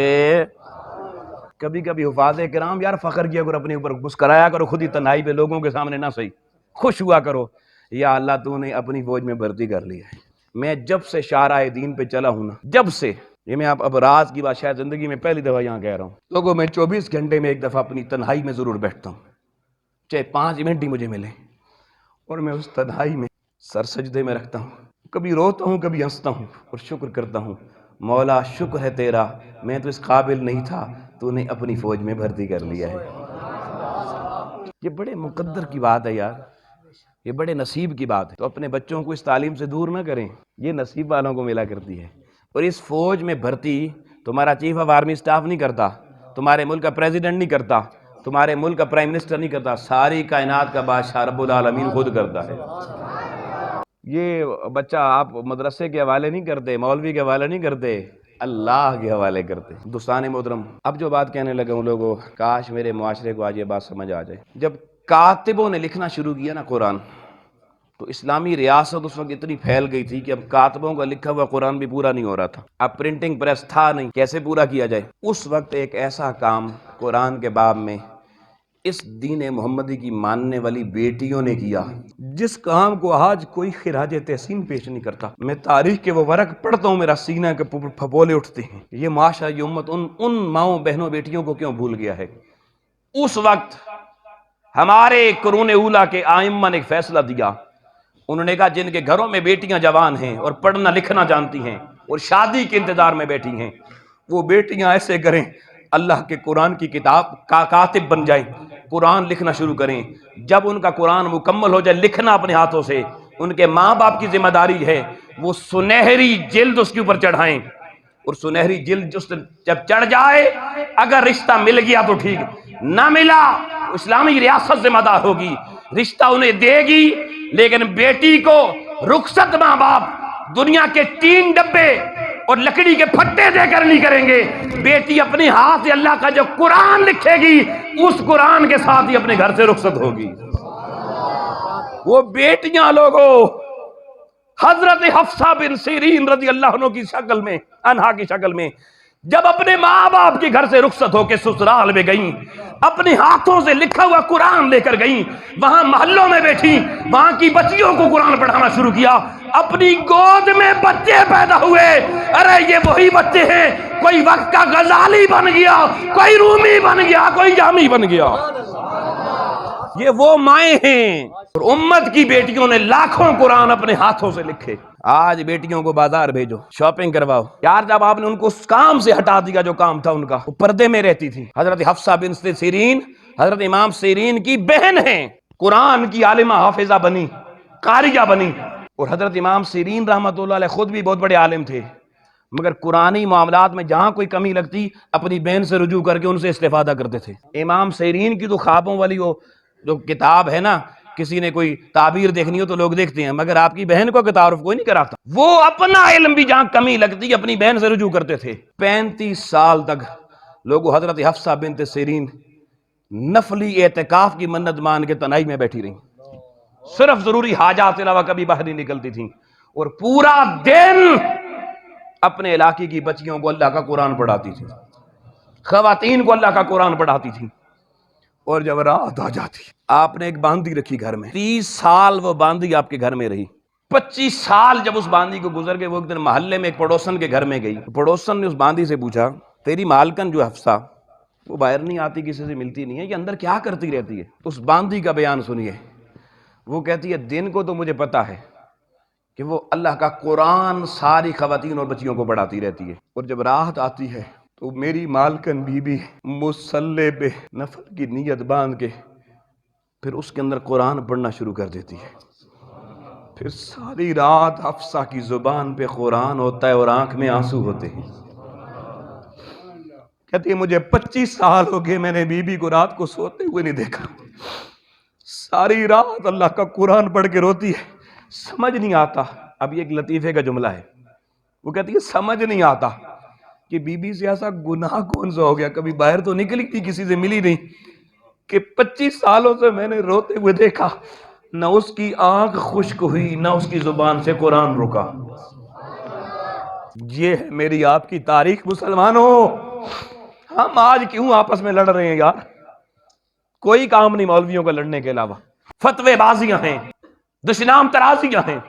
A: کبھی کبھی حفاظ کرام یار فخر کیا کرو اپنے اوپر، مسکرایا کرو خود ہی تنہائی پہ، لوگوں کے سامنے نہ صحیح، خوش ہوا کرو یا اللہ تو نے اپنی فوج میں بھرتی کر لی ہے۔ میں جب سے شاہراہ دین پہ چلا ہوں نا، جب سے، یہ میں اب راز کی بات شاید زندگی میں پہلی دفعہ یہاں کہہ رہا ہوں، لوگوں میں 24 گھنٹے میں ایک دفعہ اپنی تنہائی میں ضرور بیٹھتا ہوں، چاہے 5 منٹ ہی مجھے ملے، اور میں اس تنہائی میں سر سجدے میں رکھتا ہوں، کبھی روتا ہوں کبھی ہنستا ہوں اور شکر کرتا ہوں، مولا شکر ہے تیرا، میں تو اس قابل نہیں تھا، تو نے اپنی فوج میں بھرتی کر لیا ہے۔ یہ بڑے مقدر کی بات ہے یار، یہ بڑے نصیب کی بات ہے، تو اپنے بچوں کو اس تعلیم سے دور نہ کریں، یہ نصیب والوں کو ملا کرتی ہے۔ اور اس فوج میں بھرتی تمہارا چیف آف آرمی سٹاف نہیں کرتا، تمہارے ملک کا پریزیڈنٹ نہیں کرتا، تمہارے ملک کا پرائم منسٹر نہیں کرتا، ساری کائنات کا بادشاہ رب العالمین خود کرتا ہے۔ یہ بچہ آپ مدرسے کے حوالے نہیں کرتے، مولوی کے حوالے نہیں کرتے، اللہ کے حوالے کرتے۔ دوستان محترم، اب جو بات کہنے لگا ہوں لوگوں، کاش میرے معاشرے کو آج یہ بات سمجھ آ جائے۔ جب کاتبوں نے لکھنا شروع کیا نا قرآن، تو اسلامی ریاست اس وقت اتنی پھیل گئی تھی کہ اب کاتبوں کا لکھا ہوا قرآن بھی پورا نہیں ہو رہا تھا، اب پرنٹنگ پریس تھا نہیں، کیسے پورا کیا جائے؟ اس وقت ایک ایسا کام قرآن کے باب میں اس دین محمدی کی ماننے والی بیٹیوں نے کیا جس کام کو آج کوئی خراج تحسین پیش نہیں کرتا۔ میں تاریخ کے وہ ورق پڑھتا ہوں، میرا سینہ کے پھپولے اٹھتے ہیں۔ یہ معاشرہ، یہ امت ان ماؤں بہنوں بیٹیوں کو کیوں بھول گیا ہے؟ اس وقت ہمارے قرون اولیٰ کے ائمہ نے ایک فیصلہ دیا، انہوں نے کہا جن کے گھروں میں بیٹیاں جوان ہیں اور پڑھنا لکھنا جانتی ہیں اور شادی کے انتظار میں بیٹھی ہیں، وہ بیٹیاں ایسے کریں اللہ کے قرآن کی کتاب کا کاتب بن جائیں، قرآن لکھنا شروع کریں۔ جب ان کا قرآن مکمل ہو جائے لکھنا اپنے ہاتھوں سے، ان کے ماں باپ کی ذمہ داری ہے وہ سنہری جلد اس کے اوپر چڑھائیں، اور سنہری جلد جب چڑھ جائے اگر رشتہ مل گیا تو ٹھیک، نہ ملا تو اسلامی ریاست ذمہ دار ہوگی، رشتہ انہیں دے گی، لیکن بیٹی کو رخصت ماں باپ دنیا کے 3 ڈبے اور لکڑی کے پھٹے دے کر نہیں کریں گے۔ بیٹی اپنے ہاتھ سے اللہ کا جو قرآن لکھے گی اس قرآن کے ساتھ ہی اپنے گھر سے رخصت ہوگی۔ وہ بیٹیاں لوگوں حضرت حفصہ بن سیرین رضی اللہ عنہ کی شکل میں، انہا کی شکل میں، جب اپنے ماں باپ کے گھر سے رخصت ہو کے سسرال میں گئیں، اپنے ہاتھوں سے لکھا ہوا قرآن لے کر گئیں، وہاں محلوں میں بیٹھی، وہاں کی بچیوں کو قرآن پڑھانا شروع کیا، اپنی گود میں بچے پیدا ہوئے۔ ارے یہ وہی بچے ہیں، کوئی وقت کا غزالی بن گیا، کوئی رومی بن گیا، کوئی جامی بن گیا۔ یہ وہ مائیں ہیں، اور امت کی بیٹیوں نے لاکھوں قرآن اپنے ہاتھوں سے لکھے۔ آج بیٹیوں کو بازار بھیجو، شاپنگ کرواؤ۔ یار جب آپ نے ان کو اس کام سے ہٹا دیا جو کام تھا ان کا، وہ پردے میں رہتی تھی۔ حضرت حفصہ بن سیرین حضرت امام سیرین کی بہن ہیں، قرآن کی عالمہ حافظہ بنی، قاریہ بنی، اور حضرت امام سیرین رحمۃ اللہ علیہ خود بھی بہت بڑے عالم تھے، مگر قرآنی معاملات میں جہاں کوئی کمی لگتی اپنی بہن سے رجوع کر کے ان سے استفادہ کرتے تھے۔ امام سیرین کی تو خوابوں والی وہ جو کتاب ہے نا، کسی نے کوئی تعبیر دیکھنی ہو تو لوگ دیکھتے ہیں، مگر آپ کی بہن کو تعارف کوئی نہیں کراتا۔ وہ اپنا علم بھی جہاں کمی لگتی اپنی بہن سے رجوع کرتے تھے۔ 35 سال تک لوگوں حضرت حفصہ بنت سیرین نفلی اعتکاف کی منت مان کے تنہائی میں بیٹھی رہیں، صرف ضروری حاجات کے علاوہ کبھی باہر نہیں نکلتی تھیں، اور پورا دن اپنے علاقے کی بچیوں کو اللہ کا قرآن پڑھاتی تھی، خواتین کو اللہ کا قرآن پڑھاتی تھی۔ اور جب رات آ جاتی آپ نے ایک باندی رکھی گھر میں، 30 سال وہ باندی آپ کے گھر میں رہی۔ 25 سال جب اس باندی کو گزر گئے، وہ ایک دن محلے میں ایک پڑوسن کے گھر میں گئی، پڑوسن نے اس باندی سے پوچھا تیری مالکن جو حفصہ وہ باہر نہیں آتی، کسی سے ملتی نہیں ہے، یہ اندر کیا کرتی رہتی ہے؟ اس باندی کا بیان سنیے۔ وہ کہتی ہے دن کو تو مجھے پتا ہے کہ وہ اللہ کا قرآن ساری خواتین اور بچیوں کو پڑھاتی رہتی ہے، اور جب رات آتی ہے تو میری مالکن بی بی مصلی بے نفل کی نیت باندھ کے پھر اس کے اندر قرآن پڑھنا شروع کر دیتی ہے۔ پھر ساری رات حفصہ کی زبان پہ قرآن ہوتا ہے اور آنکھ میں آنسو ہوتے ہیں۔ کہتی ہے مجھے 25 سال ہو گئے میں نے بی بی کو رات کو سوتے ہوئے نہیں دیکھا، ساری رات اللہ کا قرآن پڑھ کے روتی ہے، سمجھ نہیں آتا۔ اب یہ ایک لطیفے کا جملہ ہے، وہ کہتی ہے سمجھ نہیں آتا کہ بی بی سے ایسا گناہ کون سا ہو گیا، کبھی باہر تو نکلی تھی کسی سے ملی نہیں، کہ 25 سالوں سے میں نے روتے ہوئے دیکھا، نہ اس کی آنکھ خشک ہوئی نہ اس کی زبان سے قرآن رکا۔ یہ ہے میری آپ کی تاریخ مسلمانوں۔ ہم آج کیوں آپس میں لڑ رہے ہیں یار؟ کوئی کام نہیں مولویوں کا لڑنے کے علاوہ، فتوے بازیاں ہیں، دشنام ترازیاں ہیں۔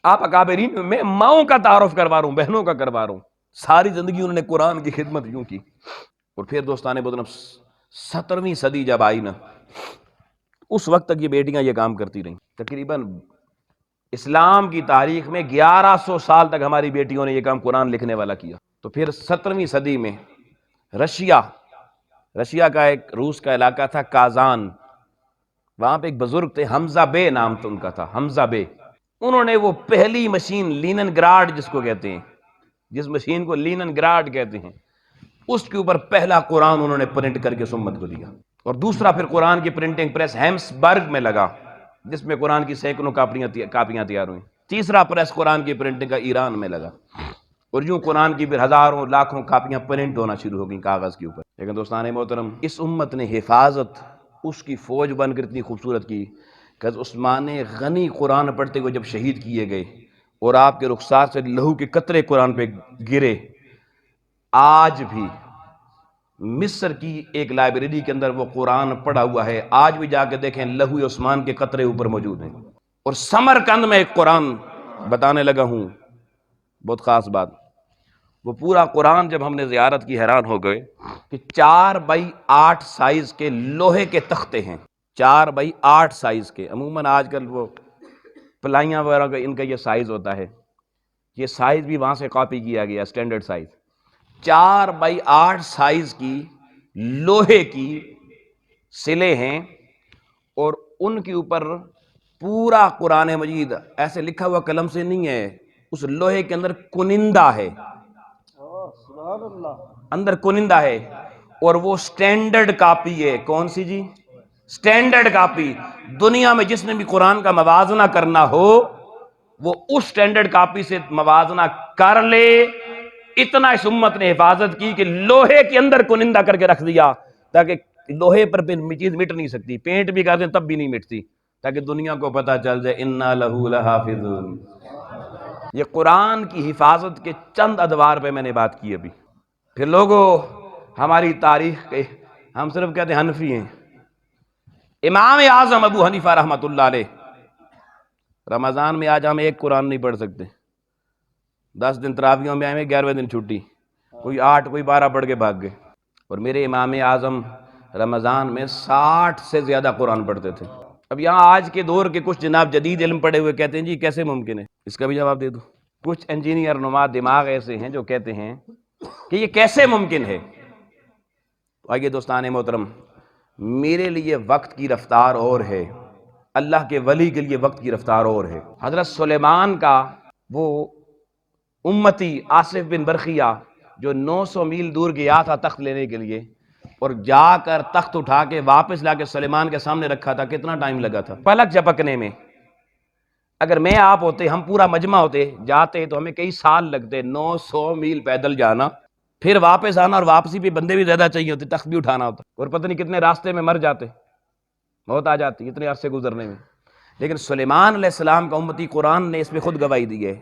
A: آپ اکابرین میں ماؤں کا تعارف کروا رہا ہوں، بہنوں کا کروا رہا ہوں، ساری زندگی انہوں نے قرآن کی خدمت یوں کی۔ اور پھر دوستان محترم 17ویں صدی جب آئی نا، اس وقت تک یہ بیٹیاں یہ کام کرتی رہیں۔ تقریباً اسلام کی تاریخ میں 1100 سال تک ہماری بیٹیوں نے یہ کام قرآن لکھنے والا کیا۔ تو پھر 17ویں صدی میں رشیا کا ایک روس کا علاقہ تھا کازان، وہاں پہ ایک بزرگ تھے، حمزہ بے نام تھا ان کا، تھا حمزہ بے۔ انہوں نے وہ پہلی مشین لینن گراڈ جس کو کہتے ہیں، جس مشین کو لینن گراڈ کہتے ہیں، اس کے اوپر پہلا قرآن انہوں نے پرنٹ کر کے امت کو دیا۔ اور دوسرا پھر قرآن کی پرنٹنگ پریس ہیمس برگ میں لگا، جس میں قرآن کی سینکڑوں کاپیاں تیار ہوئیں۔ تیسرا پریس قرآن کی پرنٹنگ کا ایران میں لگا، اور یوں قرآن کی پھر ہزاروں لاکھوں کاپیاں پرنٹ ہونا شروع ہو گئیں کاغذ کے اوپر۔ لیکن دوستان محترم اس امت نے حفاظت اس کی فوج بن کر اتنی خوبصورت کی کہ عثمان غنی قرآن پڑھتے ہوئے جب شہید کیے گئے اور آپ کے رخسار سے لہو کے قطرے قرآن پہ گرے، آج بھی مصر کی ایک لائبریری کے اندر وہ قرآن پڑھا ہوا ہے، آج بھی جا کے دیکھیں لہو عثمان کے قطرے اوپر موجود ہیں۔ اور سمرقند میں ایک قرآن بتانے لگا ہوں، بہت خاص بات، وہ پورا قرآن جب ہم نے زیارت کی حیران ہو گئے کہ 4x8 سائز کے لوہے کے تختے ہیں، 4x8 سائز کے۔ عموماً آج کل وہ پلائیاں وغیرہ کا ان کا یہ سائز ہوتا ہے، یہ سائز بھی وہاں سے کاپی کیا گیا، اسٹینڈرڈ سائز۔ 4x8 سائز کی لوہے کی سلے ہیں اور ان کے اوپر پورا قرآن مجید ایسے لکھا ہوا قلم سے نہیں ہے، اس لوہے کے اندر کنندہ ہے،
B: سبحان اللہ،
A: اندر کنندہ ہے، اور وہ سٹینڈرڈ کاپی ہے۔ کون سی جی؟ Standard copy. دنیا میں جس نے بھی قرآن کا موازنہ کرنا ہو وہ اس سٹینڈرڈ کاپی سے موازنہ کر لے۔ اتنا اس امت نے حفاظت کی کہ لوہے کے اندر کنندہ کر کے رکھ دیا تاکہ لوہے پر چیز مٹ نہیں سکتی، پینٹ بھی کر دیں تب بھی نہیں مٹتی، تاکہ دنیا کو پتہ چل جائے انا لہو لحافظون۔ یہ قرآن کی حفاظت کے چند ادوار پہ میں نے بات کی ابھی۔ پھر لوگوں ہماری تاریخ کے ہم صرف کہتے ہیں حنفی ہیں۔ امام اعظم ابو حنیفہ رحمۃ اللہ علیہ، رمضان میں آج ہم ایک قرآن نہیں پڑھ سکتے، 10 دن تراویحوں میں آئے، 11ویں دن چھٹی، کوئی 8 کوئی 12 پڑھ کے بھاگ گئے۔ اور میرے امام اعظم رمضان میں 60 سے زیادہ قرآن پڑھتے تھے۔ اب یہاں آج کے دور کے کچھ جناب جدید علم پڑھے ہوئے کہتے ہیں جی کیسے ممکن ہے، اس کا بھی جواب دے دو۔ کچھ انجینئر نما دماغ ایسے ہیں جو کہتے ہیں کہ یہ کیسے ممکن ہے۔ آئیے دوستان محترم، میرے لیے وقت کی رفتار اور ہے، اللہ کے ولی کے لیے وقت کی رفتار اور ہے۔ حضرت سلیمان کا وہ امتی آصف بن برخیہ جو 900 میل دور گیا تھا تخت لینے کے لیے، اور جا کر تخت اٹھا کے واپس لا کے سلیمان کے سامنے رکھا تھا، کتنا ٹائم لگا تھا پلک جھپکنے میں۔ اگر میں آپ ہوتے، ہم پورا مجمع ہوتے جاتے تو ہمیں کئی سال لگتے، 900 میل پیدل جانا، پھر واپس آنا، اور واپسی پہ بندے بھی زیادہ چاہیے ہوتے، تخت بھی اٹھانا ہوتا، اور پتہ نہیں کتنے راستے میں مر جاتے، موت آ جاتی اتنے عرصے گزرنے میں۔ لیکن سلیمان علیہ السلام کا امتی قرآن نے اس میں خود گواہی دی ہے۔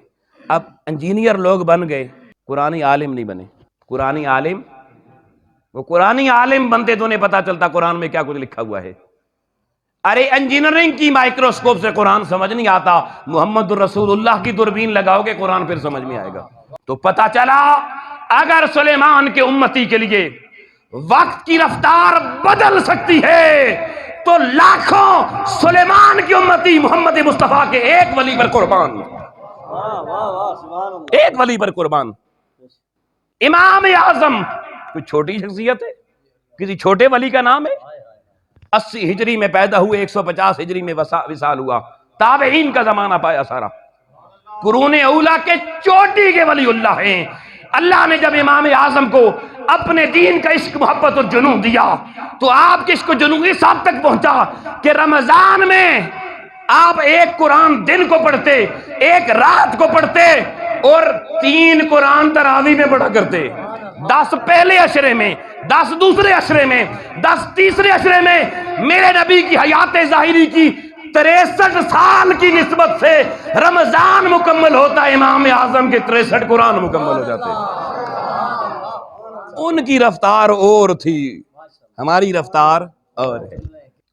A: اب انجینئر لوگ بن گئے، قرآنی عالم نہیں بنے۔ قرآنی عالم، وہ قرآنی عالم بنتے تو انہیں پتا چلتا قرآن میں کیا کچھ لکھا ہوا ہے۔ ارے انجینئرنگ کی مائکروسکوپ سے قرآن سمجھ نہیں آتا، محمد الرسول اللہ کی دوربین لگاؤ گے قرآن پھر سمجھ میں آئے گا۔ تو پتا چلا اگر سلیمان کے امتی کے لیے وقت کی رفتار بدل سکتی ہے تو لاکھوں سلیمان کی امتی محمد مصطفیٰ کے ایک ولی پر قربان،
B: واہ واہ واہ، سبحان اللہ۔
A: ایک ولی پر قربان۔ امام اعظم کوئی چھوٹی شخصیت ہے، کسی چھوٹے ولی کا نام ہے؟ 80 ہجری میں پیدا ہوئے، 150 ہجری میں وصال ہوا، تابعین کا زمانہ پایا سارا، قرون اولیٰ کے چوٹی کے ولی اللہ ہیں۔ اللہ نے جب امام اعظم کو اپنے دین کا عشق محبت اور جنون دیا تو آپ کے عشق و جنون اس حد تک پہنچا کہ رمضان میں آپ ایک قرآن دن کو پڑھتے، ایک رات کو پڑھتے، اور 3 قرآن تراویح میں پڑھا کرتے، 10 پہلے عشرے میں، 10 دوسرے عشرے میں، 10 تیسرے عشرے میں۔ میرے نبی کی حیات ظاہری کی 63 سال کی نسبت سے رمضان مکمل ہوتا ہے، امام اعظم کے 63 قرآن مکمل ہو جاتے ہیں۔ ان کی رفتار اور تھی، ہماری رفتار اور ہے۔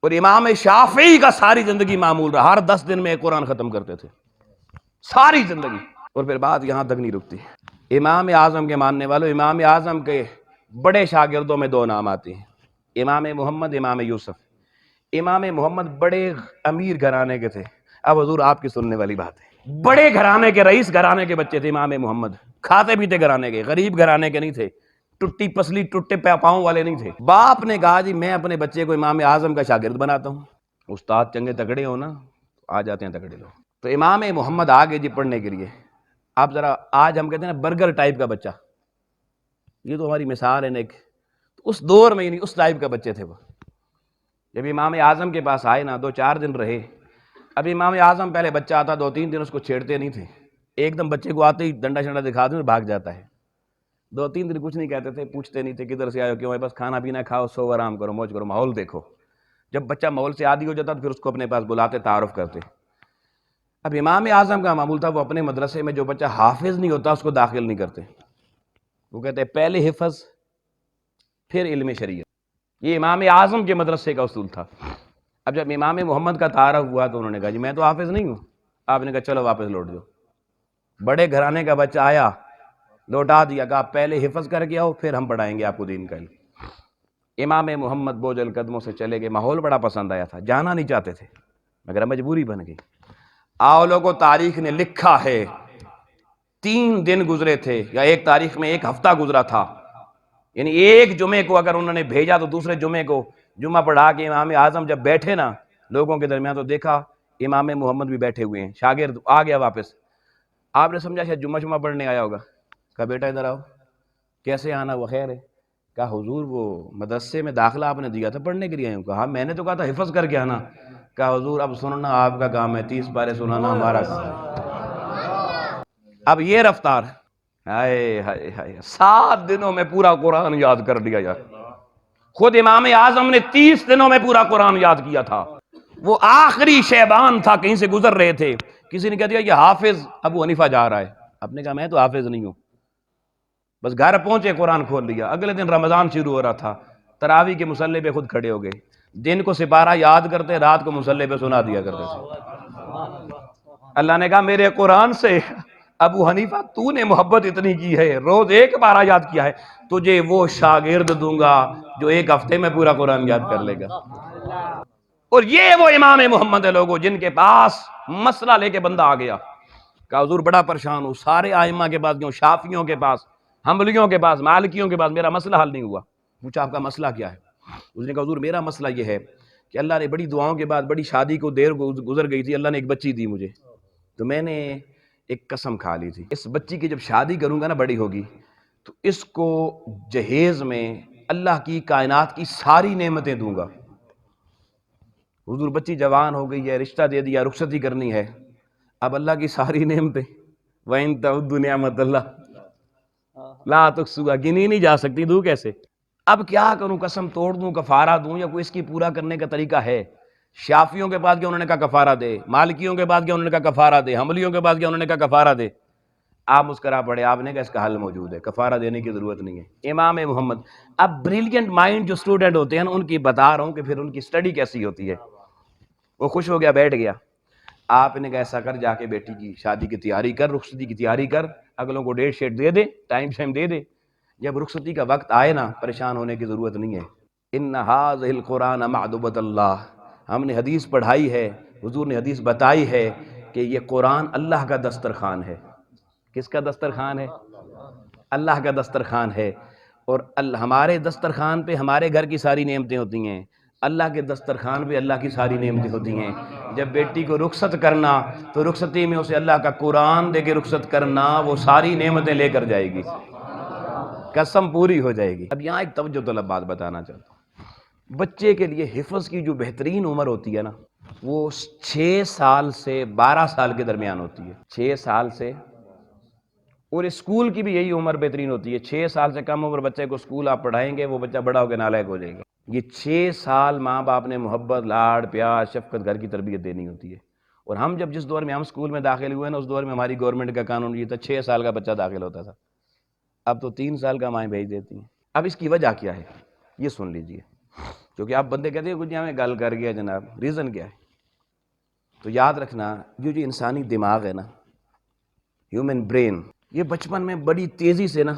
A: اور امام شافعی کا ساری زندگی معمول رہا، ہر 10 دن میں ایک قرآن ختم کرتے تھے، ساری زندگی۔ اور پھر بات یہاں تک نہیں رکتی، امام اعظم کے ماننے والوں، امام اعظم کے بڑے شاگردوں میں 2 نام آتے ہیں، امام محمد، امام یوسف۔ امام محمد بڑے امیر گھرانے کے تھے، اب حضور آپ کی سننے والی بات ہے، بڑے گھرانے کے، رئیس گھرانے کے بچے تھے امام محمد، کھاتے پیتے گھرانے کے، غریب گھرانے کے نہیں تھے، ٹٹی پسلی ٹوٹے پاؤں والے نہیں تھے۔ باپ نے کہا جی میں اپنے بچے کو امام اعظم کا شاگرد بناتا ہوں، استاد چنگے تکڑے ہو نا آ جاتے ہیں تکڑے لوگ۔ تو امام محمد آگے جی پڑھنے کے لیے، آپ ذرا آج ہم کہتے ہیں نا برگر ٹائپ کا بچہ، یہ تو ہماری مثال ہے نیک، اس دور میں ہی نہیں، اس ٹائپ کا بچے تھے وہ۔ جب امام اعظم کے پاس آئے نا 2-4 دن رہے، اب امام اعظم پہلے بچہ آتا 2-3 دن اس کو چھیڑتے نہیں تھے، ایک دم بچے کو آتے ہی ڈنڈا شنڈا دکھا دیں اور بھاگ جاتا ہے، 2-3 دن کچھ نہیں کہتے تھے، پوچھتے نہیں تھے کدھر سے آئے ہو، کیوں ہے، بس کھانا پینا کھاؤ، سو آرام کرو، موج کرو، ماحول دیکھو۔ جب بچہ ماحول سے عادی ہو جاتا تو پھر اس کو اپنے پاس بلاتے، تعارف کرتے۔ اب امام اعظم کا معمول تھا، وہ اپنے مدرسے میں جو بچہ حافظ نہیں ہوتا اس کو داخل نہیں کرتے، وہ کہتے ہیں پہلے حفظ پھر علم شریعت۔ یہ امام اعظم کے مدرسے کا اصول تھا۔ اب جب امام محمد کا تعارف ہوا تو انہوں نے کہا جی میں تو حافظ نہیں ہوں۔ آپ نے کہا چلو واپس لوٹ جاؤ۔ بڑے گھرانے کا بچہ آیا، لوٹا دیا، کہا پہلے حفظ کر کے آؤ پھر ہم پڑھائیں گے آپ کو دین کا علم۔ امام محمد بوجھل قدموں سے چلے گئے، ماحول بڑا پسند آیا تھا، جانا نہیں چاہتے تھے مگر مجبوری بن گئی۔ آؤ لوگوں، تاریخ نے لکھا ہے 3 دن گزرے تھے، یا ایک تاریخ میں 1 ہفتہ گزرا تھا، یعنی ایک جمعے کو اگر انہوں نے بھیجا تو دوسرے جمعے کو جمعہ پڑھا کے امام اعظم جب بیٹھے نا لوگوں کے درمیان تو دیکھا امام محمد بھی بیٹھے ہوئے ہیں، شاگرد آ گیا واپس۔ آپ نے سمجھا شاید جمعہ پڑھنے آیا ہوگا، کہا بیٹا ادھر آؤ۔ کیسے آنا؟ وہ خیر ہے۔ کہا حضور وہ مدرسے میں داخلہ آپ نے دیا تھا، پڑھنے کے لیے آئے ہوں۔ کہا میں نے تو کہا تھا حفظ کر کے آنا۔ کہا حضور اب سننا آپ کا کام ہے، 30 پارے سنانا ہمارا کام ہے۔ اب یہ رفتار، ہائے ہائے ہائے، 7 دنوں میں پورا قرآن یاد کر لیا یار۔ خود امام اعظم نے 30 دنوں میں پورا قرآن یاد کیا تھا۔ وہ آخری شیبان تھا، کہیں سے گزر رہے تھے، کسی نے کہہ دیا یہ حافظ ابو حنیفہ جا رہا ہے۔ آپ نے کہا میں تو حافظ نہیں ہوں۔ بس گھر پہنچے قرآن کھول لیا۔ اگلے دن رمضان شروع ہو رہا تھا، تراویح کے مصلی پہ خود کھڑے ہو گئے، دن کو سپارہ یاد کرتے، رات کو مصلی پہ سنا دیا کرتے تھے۔ اللہ نے کہا میرے قرآن سے ابو حنیفہ تو نے محبت اتنی کی ہے، روز 1 پارہ یاد کیا ہے، تجھے وہ شاگرد دوں گا جو 1 ہفتے میں پورا قرآن یاد کر لے گا۔ اور یہ وہ امام محمد ہے لوگوں جن کے پاس مسئلہ لے کے بندہ آ گیا، کہا حضور بڑا پریشان ہوں، سارے ائمہ کے پاس گئے، شافعیوں کے پاس، حنبلیوں کے پاس، مالکیوں کے پاس، میرا مسئلہ حل نہیں ہوا۔ پوچھا آپ کا مسئلہ کیا ہے؟ اس نے کہا حضور میرا مسئلہ یہ ہے کہ اللہ نے بڑی دعاؤں کے بعد، بڑی شادی کو دیر گزر گئی تھی، اللہ نے ایک بچی دی مجھے، تو میں نے ایک قسم کھا لی تھی، اس بچی کی جب شادی کروں گا نا بڑی ہوگی تو اس کو جہیز میں اللہ کی کائنات کی ساری نعمتیں دوں گا۔ حضور بچی جوان ہو گئی ہے، رشتہ دے دیا، رخصتی کرنی ہے، اب اللہ کی ساری نعمتیں، وَإِن تَعُدُّوا نِعْمَتَ اللَّهِ لَا تُحْصُوهَا، گنی نہیں جا سکتی، دوں کیسے؟ اب کیا کروں، قسم توڑ دوں، کفارہ دوں، یا کوئی اس کی پورا کرنے کا طریقہ ہے؟ شافیوں کے پاس گیا، انہوں نے کہا کفارہ دے، مالکیوں کے پاس گیا، انہوں نے کہا کفارہ دے، حنبلیوں کے پاس گیا، انہوں نے کہا کفارہ دے۔ آپ مسکرا پڑے، آپ نے کہا اس کا حل موجود ہے، کفارہ دینے کی ضرورت نہیں ہے۔ امام محمد، اب بریلینٹ مائنڈ جو اسٹوڈنٹ ہوتے ہیں نا، ان کی بتا رہا ہوں کہ پھر ان کی سٹڈی کیسی ہوتی ہے۔ وہ خوش ہو گیا، بیٹھ گیا۔ آپ نے کہا ایسا کر، جا کے بیٹی کی شادی کی تیاری کر، رخصتی کی تیاری کر، اگلوں کو ڈیٹ شیٹ دے دے، ٹائم شائم دے دے، جب رخصتی کا وقت آئے نا پریشان ہونے کی ضرورت نہیں ہے۔ ان ھذہ القرآن معدبۃ اللہ، ہم نے حدیث پڑھائی ہے، حضور نے حدیث بتائی ہے کہ یہ قرآن اللہ کا دسترخوان ہے۔ کس کا دسترخوان ہے؟ اللہ کا دسترخوان ہے۔ اور ہمارے دسترخوان پہ ہمارے گھر کی ساری نعمتیں ہوتی ہیں، اللہ کے دسترخوان پہ اللہ کی ساری نعمتیں ہوتی ہیں۔ جب بیٹی کو رخصت کرنا تو رخصتی میں اسے اللہ کا قرآن دے کے رخصت کرنا، وہ ساری نعمتیں لے کر جائے گی، قسم پوری ہو جائے گی۔ اب یہاں ایک توجہ طلب بات بتانا چاہتا ہوں، بچے کے لیے حفظ کی جو بہترین عمر ہوتی ہے نا، وہ 6 سال سے 12 سال کے درمیان ہوتی ہے۔ 6 سال سے، اور اسکول کی بھی یہی عمر بہترین ہوتی ہے۔ 6 سال سے کم عمر بچے کو اسکول آپ پڑھائیں گے، وہ بچہ بڑا ہو کے نالائق ہو جائے گا۔ یہ 6 سال ماں باپ نے محبت، لاڑ، پیار، شفقت، گھر کی تربیت دینی ہوتی ہے۔ اور ہم جس دور میں ہم اسکول میں داخل ہوئے نا، اس دور میں ہماری گورنمنٹ کا قانون یہ تھا 6 سال کا بچہ داخل ہوتا تھا، اب تو 3 سال کا مائیں بھیج دیتی ہیں۔ اب اس کی وجہ کیا ہے یہ سن لیجئے، کیونکہ آپ بندے کہتے ہیں کچھ ہمیں گل کر گیا جناب، ریزن کیا ہے؟ تو یاد رکھنا، جو انسانی دماغ ہے نا، ہیومن برین، یہ بچپن میں بڑی تیزی سے نا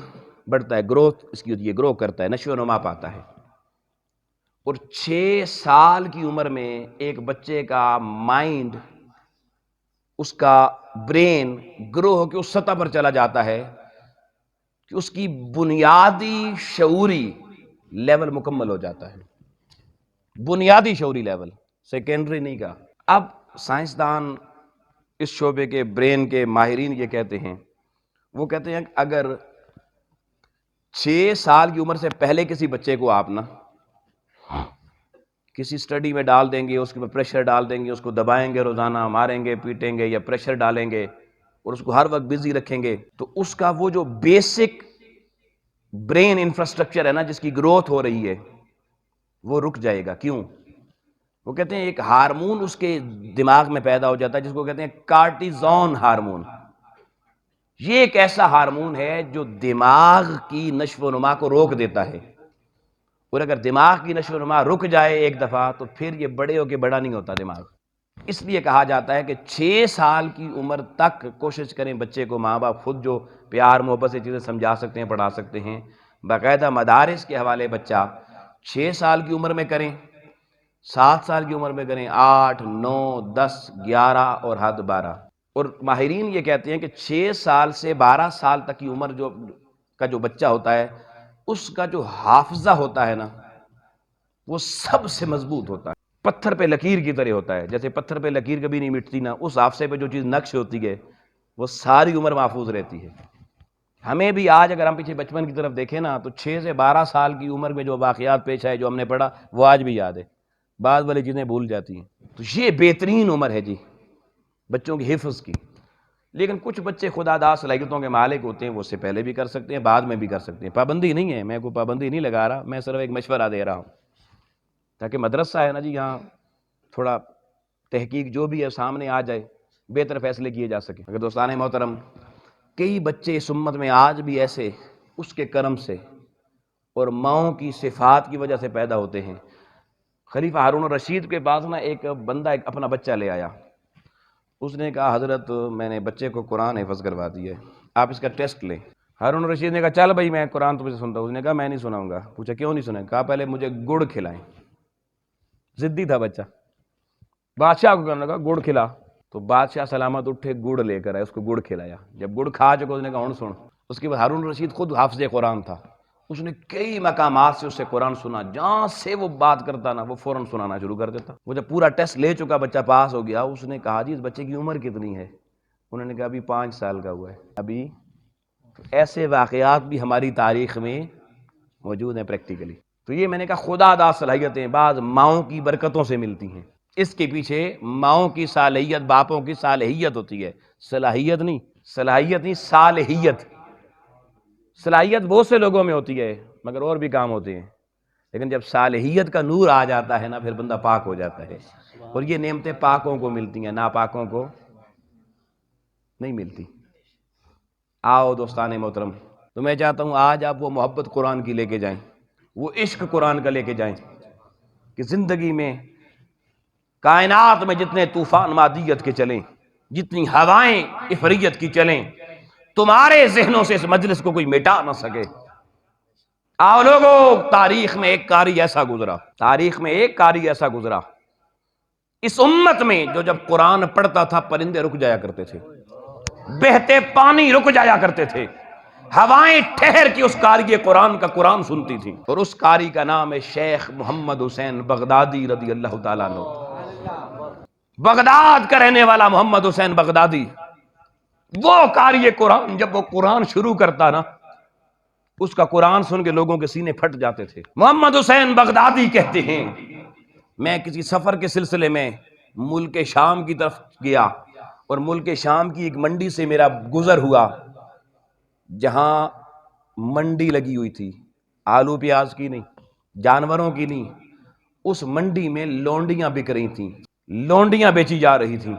A: بڑھتا ہے، گروتھ اس کی ہوتی ہے، گرو کرتا ہے، نشو و نما پاتا ہے۔ اور 6 سال کی عمر میں ایک بچے کا مائنڈ، اس کا برین گرو ہو کے اس سطح پر چلا جاتا ہے کہ اس کی بنیادی شعوری لیول مکمل ہو جاتا ہے، بنیادی شعوری لیول، سیکنڈری نہیں کا۔ اب سائنسدان، اس شعبے کے برین کے ماہرین یہ کہتے ہیں، وہ کہتے ہیں کہ اگر 6 سال کی عمر سے پہلے کسی بچے کو آپ نا کسی سٹڈی میں ڈال دیں گے، اس کے اوپر پریشر ڈال دیں گے، اس کو دبائیں گے، روزانہ ماریں گے، پیٹیں گے یا پریشر ڈالیں گے اور اس کو ہر وقت بزی رکھیں گے، تو اس کا وہ جو بیسک برین انفراسٹرکچر ہے نا، جس کی گروتھ ہو رہی ہے، وہ رک جائے گا۔ کیوں؟ وہ کہتے ہیں ایک ہارمون اس کے دماغ میں پیدا ہو جاتا ہے جس کو کہتے ہیں کارٹیزون ہارمون. یہ ایک ایسا ہارمون ہے جو دماغ کی نشو و نما کو روک دیتا ہے، اور اگر دماغ کی نشو و نما رک جائے ایک دفعہ تو پھر یہ بڑے ہو کے بڑا نہیں ہوتا دماغ. اس لیے کہا جاتا ہے کہ 6 سال کی عمر تک کوشش کریں بچے کو ماں باپ خود جو پیار محبت سے چیزیں سمجھا سکتے ہیں پڑھا سکتے ہیں. باقاعدہ مدارس کے حوالے بچہ 6 سال کی عمر میں کریں، 7 سال کی عمر میں کریں، 8 9 10 11 اور حد 12. اور ماہرین یہ کہتے ہیں کہ 6 سال سے 12 سال تک کی عمر جو بچہ ہوتا ہے اس کا جو حافظہ ہوتا ہے نا وہ سب سے مضبوط ہوتا ہے، پتھر پہ لکیر کی طرح ہوتا ہے. جیسے پتھر پہ لکیر کبھی نہیں مٹتی نا، اس حافظے پہ جو چیز نقش ہوتی ہے وہ ساری عمر محفوظ رہتی ہے. ہمیں بھی آج اگر ہم پیچھے بچپن کی طرف دیکھیں نا تو 6 سے 12 سال کی عمر میں جو واقعات پیش آئے جو ہم نے پڑھا وہ آج بھی یاد ہے، بعض والی چیزیں بھول جاتی ہیں. تو یہ بہترین عمر ہے جی بچوں کی حفظ کی. لیکن کچھ بچے خدا داد صلاحیتوں کے مالک ہوتے ہیں، وہ اس سے پہلے بھی کر سکتے ہیں، بعد میں بھی کر سکتے ہیں. پابندی نہیں ہے، میں کوئی پابندی نہیں لگا رہا، میں صرف ایک مشورہ دے رہا ہوں تاکہ مدرسہ ہے نا جی یہاں تھوڑا تحقیق جو بھی ہے سامنے آ جائے، بہتر فیصلے کیے جا سکیں. اگر دوستان محترم کئی بچے اس امت میں آج بھی ایسے اس کے کرم سے اور ماؤں کی صفات کی وجہ سے پیدا ہوتے ہیں. خلیفہ ہارون الرشید کے پاس نا ایک بندہ اپنا بچہ لے آیا. اس نے کہا حضرت میں نے بچے کو قرآن حفظ کروا دیا ہے، آپ اس کا ٹیسٹ لیں. ہارون الرشید نے کہا چل بھائی میں قرآن تمہیں سنتا ہوں. اس نے کہا میں نہیں سناؤں گا. پوچھا کیوں نہیں سنائیں؟ کہا پہلے مجھے گڑ کھلائیں. ضدی تھا بچہ. بادشاہ کو کہنے لگا گڑ کھلا. تو بادشاہ سلامت اٹھے گڑ لے کر آئے، اس کو گڑ کھلایا. جب گڑ کھا چکا اس نے کہا ہن سن. اس کے بعد ہارون الرشید خود حافظ قرآن تھا، اس نے کئی مقامات سے اس سے قرآن سنا، جہاں سے وہ بات کرتا نا وہ فوراً سنانا شروع کر دیتا. وہ جب پورا ٹیسٹ لے چکا بچہ پاس ہو گیا، اس نے کہا جی اس بچے کی عمر کتنی ہے؟ انہوں نے کہا ابھی 5 سال کا ہوا ہے. ابھی ایسے واقعات بھی ہماری تاریخ میں موجود ہیں پریکٹیکلی. تو یہ میں نے کہا خدا داد صلاحیتیں بعض ماؤں کی برکتوں سے ملتی ہیں. اس کے پیچھے ماؤں کی صالحیت، باپوں کی صالحیت ہوتی ہے، صلاحیت نہیں. صلاحیت نہیں، صالحیت. صلاحیت بہت سے لوگوں میں ہوتی ہے مگر اور بھی کام ہوتے ہیں، لیکن جب صالحیت کا نور آ جاتا ہے نا پھر بندہ پاک ہو جاتا ہے. اور یہ نعمتیں پاکوں کو ملتی ہیں، ناپاکوں کو نہیں ملتی. آؤ دوستان محترم، تو میں چاہتا ہوں آج آپ وہ محبت قرآن کی لے کے جائیں، وہ عشق قرآن کا لے کے جائیں کہ زندگی میں کائنات میں جتنے طوفان مادیت کے چلیں، جتنی ہوائیں افریت کی چلیں، تمہارے ذہنوں سے اس مجلس کو کوئی مٹا نہ سکے. آؤ لوگوں، تاریخ میں ایک قاری ایسا گزرا، تاریخ میں ایک قاری ایسا گزرا اس امت میں جو جب قرآن پڑھتا تھا پرندے رک جایا کرتے تھے، بہتے پانی رک جایا کرتے تھے، ہوائیں ٹھہر کے اس قاری قرآن کا قرآن سنتی تھی. اور اس قاری کا نام ہے شیخ محمد حسین بغدادی رضی اللہ تعالیٰ عنہ. بغداد کا رہنے والا محمد حسین بغدادی، وہ قاری قرآن جب وہ قرآن شروع کرتا نا اس کا قرآن سن کے لوگوں کے سینے پھٹ جاتے تھے. محمد حسین بغدادی کہتے ہیں میں کسی سفر کے سلسلے میں ملک شام کی طرف گیا اور ملک شام کی ایک منڈی سے میرا گزر ہوا جہاں منڈی لگی ہوئی تھی، آلو پیاز کی نہیں، جانوروں کی نہیں. اس منڈی میں لونڈیاں بک رہی تھیں، لونڈیاں بیچی جا رہی تھیں.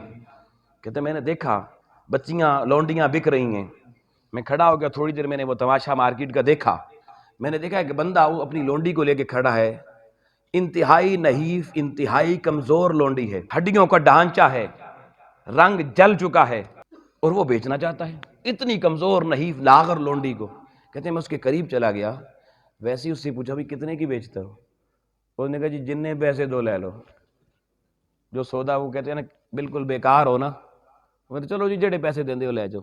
A: کہتے میں نے دیکھا بچیاں لونڈیاں بک رہی ہیں. میں کھڑا ہو گیا، تھوڑی دیر میں نے وہ تماشا مارکیٹ کا دیکھا. میں نے دیکھا کہ بندہ وہ اپنی لونڈی کو لے کے کھڑا ہے، انتہائی نحیف، انتہائی کمزور لونڈی ہے، ہڈیوں کا ڈھانچہ ہے، رنگ جل چکا ہے، اور وہ بیچنا چاہتا ہے اتنی کمزور نحیف لاغر لونڈی کو. کہتے ہیں میں اس کے قریب چلا گیا، ویسے ہی اس سے پوچھا بھی کتنے کی بیچتا ہو؟ اس نے کہا جی جننے پیسے دو لے لو. جو سودا وہ کہتے ہیں نا بالکل بیکار ہو نا، وہ چلو جی جڑے پیسے دیں دے ہو لے جاؤ.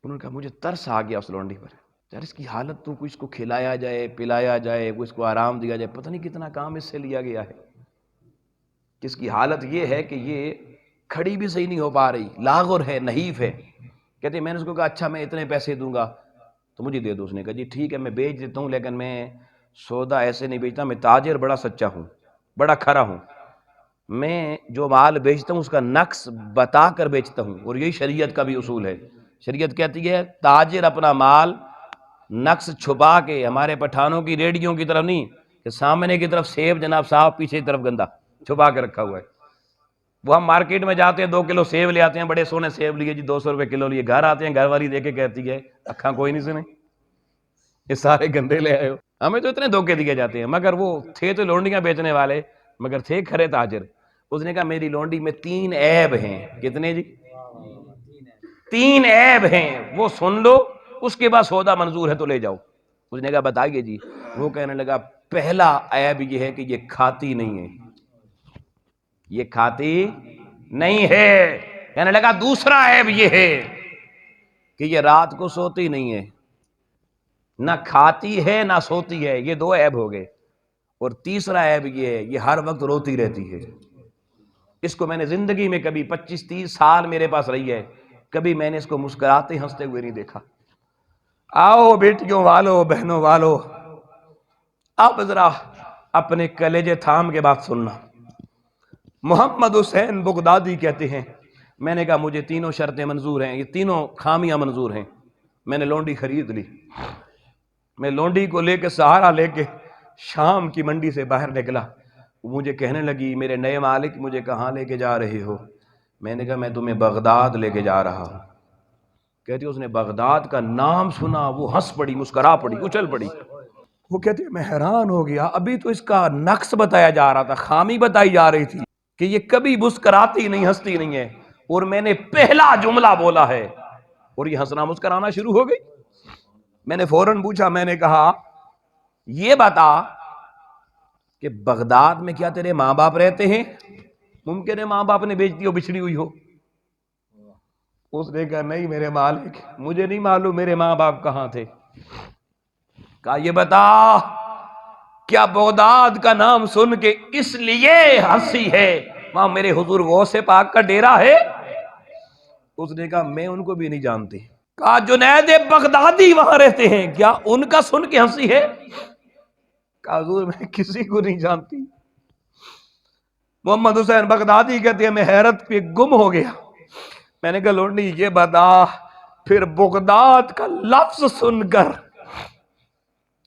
A: انہوں نے کہا مجھے ترس آ گیا اس لونڈی پر، یار اس کی حالت تو کوئی اس کو کھلایا جائے پلایا جائے، کوئی اس کو آرام دیا جائے، پتہ نہیں کتنا کام اس سے لیا گیا ہے. جس کی حالت یہ ہے کہ یہ کھڑی بھی صحیح نہیں ہو پا رہی، لاغر ہے، نحیف ہے. کہتے ہیں میں نے اس کو کہا اچھا میں اتنے پیسے دوں گا تو مجھے دے دو. اس نے کہا جی ٹھیک ہے میں بیچ دیتا ہوں، لیکن میں سودا ایسے نہیں بیچتا، میں تاجر بڑا سچا ہوں، بڑا کھرا ہوں. میں جو مال بیچتا ہوں اس کا نقص بتا کر بیچتا ہوں، اور یہی شریعت کا بھی اصول ہے. شریعت کہتی ہے تاجر اپنا مال نقص چھپا کے، ہمارے پٹھانوں کی ریڈیوں کی طرف نہیں کہ سامنے کی طرف سیب جناب صاحب پیچھے کی طرف گندا. چھپا کے رکھا ہوا ہے. وہ ہم مارکیٹ میں جاتے ہیں 2 کلو سیب لے آتے ہیں, بڑے سونے سیب لیے جی 200 روپے کلو لیے, گھر آتے ہیں گھر والی دے کے کہتی ہے اکھاں کوئی نہیں سنے, یہ سارے گندے لے آئے ہو. ہمیں تو اتنے دھوکے دیے جاتے ہیں, مگر وہ تھے تو لونڈیاں بیچنے والے مگر تھے کھرے تاجر. اس نے کہا میری لونڈی میں 3 عیب ہیں. کتنے جی؟ 3 عیب ہیں, وہ سن لو, اس کے بعد سودا منظور ہے تو لے جاؤ. اس نے کہا بتائیے جی. وہ کہنے لگا پہلا عیب یہ ہے کہ یہ کھاتی نہیں ہے, یہ کھاتی نہیں ہے. کہنے لگا دوسرا عیب یہ ہے کہ یہ رات کو سوتی نہیں ہے, نہ کھاتی ہے نہ سوتی ہے, یہ 2 عیب ہو گئے. اور تیسرا عیب یہ ہے یہ ہر وقت روتی رہتی ہے. اس کو میں نے زندگی میں کبھی 25-30 سال میرے پاس رہی ہے, کبھی میں نے اس کو مسکراتے ہنستے ہوئے نہیں دیکھا. آؤ بیٹیوں والو بہنوں والو, اب ذرا اپنے کلیجے تھام کے بات سننا. محمد حسین بغدادی کہتے ہیں میں نے کہا مجھے تینوں شرطیں منظور ہیں, یہ تینوں خامیاں منظور ہیں. میں نے لونڈی خرید لی. میں لونڈی کو لے کے سہارا لے کے شام کی منڈی سے باہر نکلا. مجھے کہنے لگی میرے نئے مالک مجھے کہاں لے کے جا رہے ہو؟ میں نے کہا میں تمہیں بغداد لے کے جا رہا ہوں. کہتی اس نے بغداد کا نام سنا, وہ ہنس پڑی, مسکرا پڑی, اچھل پڑی. وہ کہتی میں حیران ہو گیا, ابھی تو اس کا نقص بتایا جا رہا تھا, خامی بتائی جا رہی تھی کہ یہ کبھی مسکراتی نہیں ہنستی نہیں ہے, اور میں نے پہلا جملہ بولا ہے اور یہ ہنسنا مسکرانا شروع ہو گئی. میں نے فوراً پوچھا, میں نے کہا یہ بتا کہ بغداد میں کیا تیرے ماں باپ رہتے ہیں؟ ممکن ہے ماں باپ نے بیچ دی ہو, بچھڑی ہوئی ہو. اس نے کہا نہیں میرے مالک, مجھے نہیں معلوم میرے ماں باپ کہاں تھے. کہا یہ بتا کیا بغداد کا نام سن کے اس لیے ہنسی ہے وہاں میرے حضور غوث پاک کا ڈیرا ہے؟ اس نے کہا میں ان کو بھی نہیں جانتی. کہا جنید بغدادی وہاں رہتے ہیں, کیا ان کا سن کے ہنسی ہے؟ کہا حضور میں کسی کو نہیں جانتی. محمد حسین بغدادی کہتے ہیں میں حیرت پہ گم ہو گیا. میں نے کہا لونڈی یہ بتا پھر بغداد کا لفظ سن کر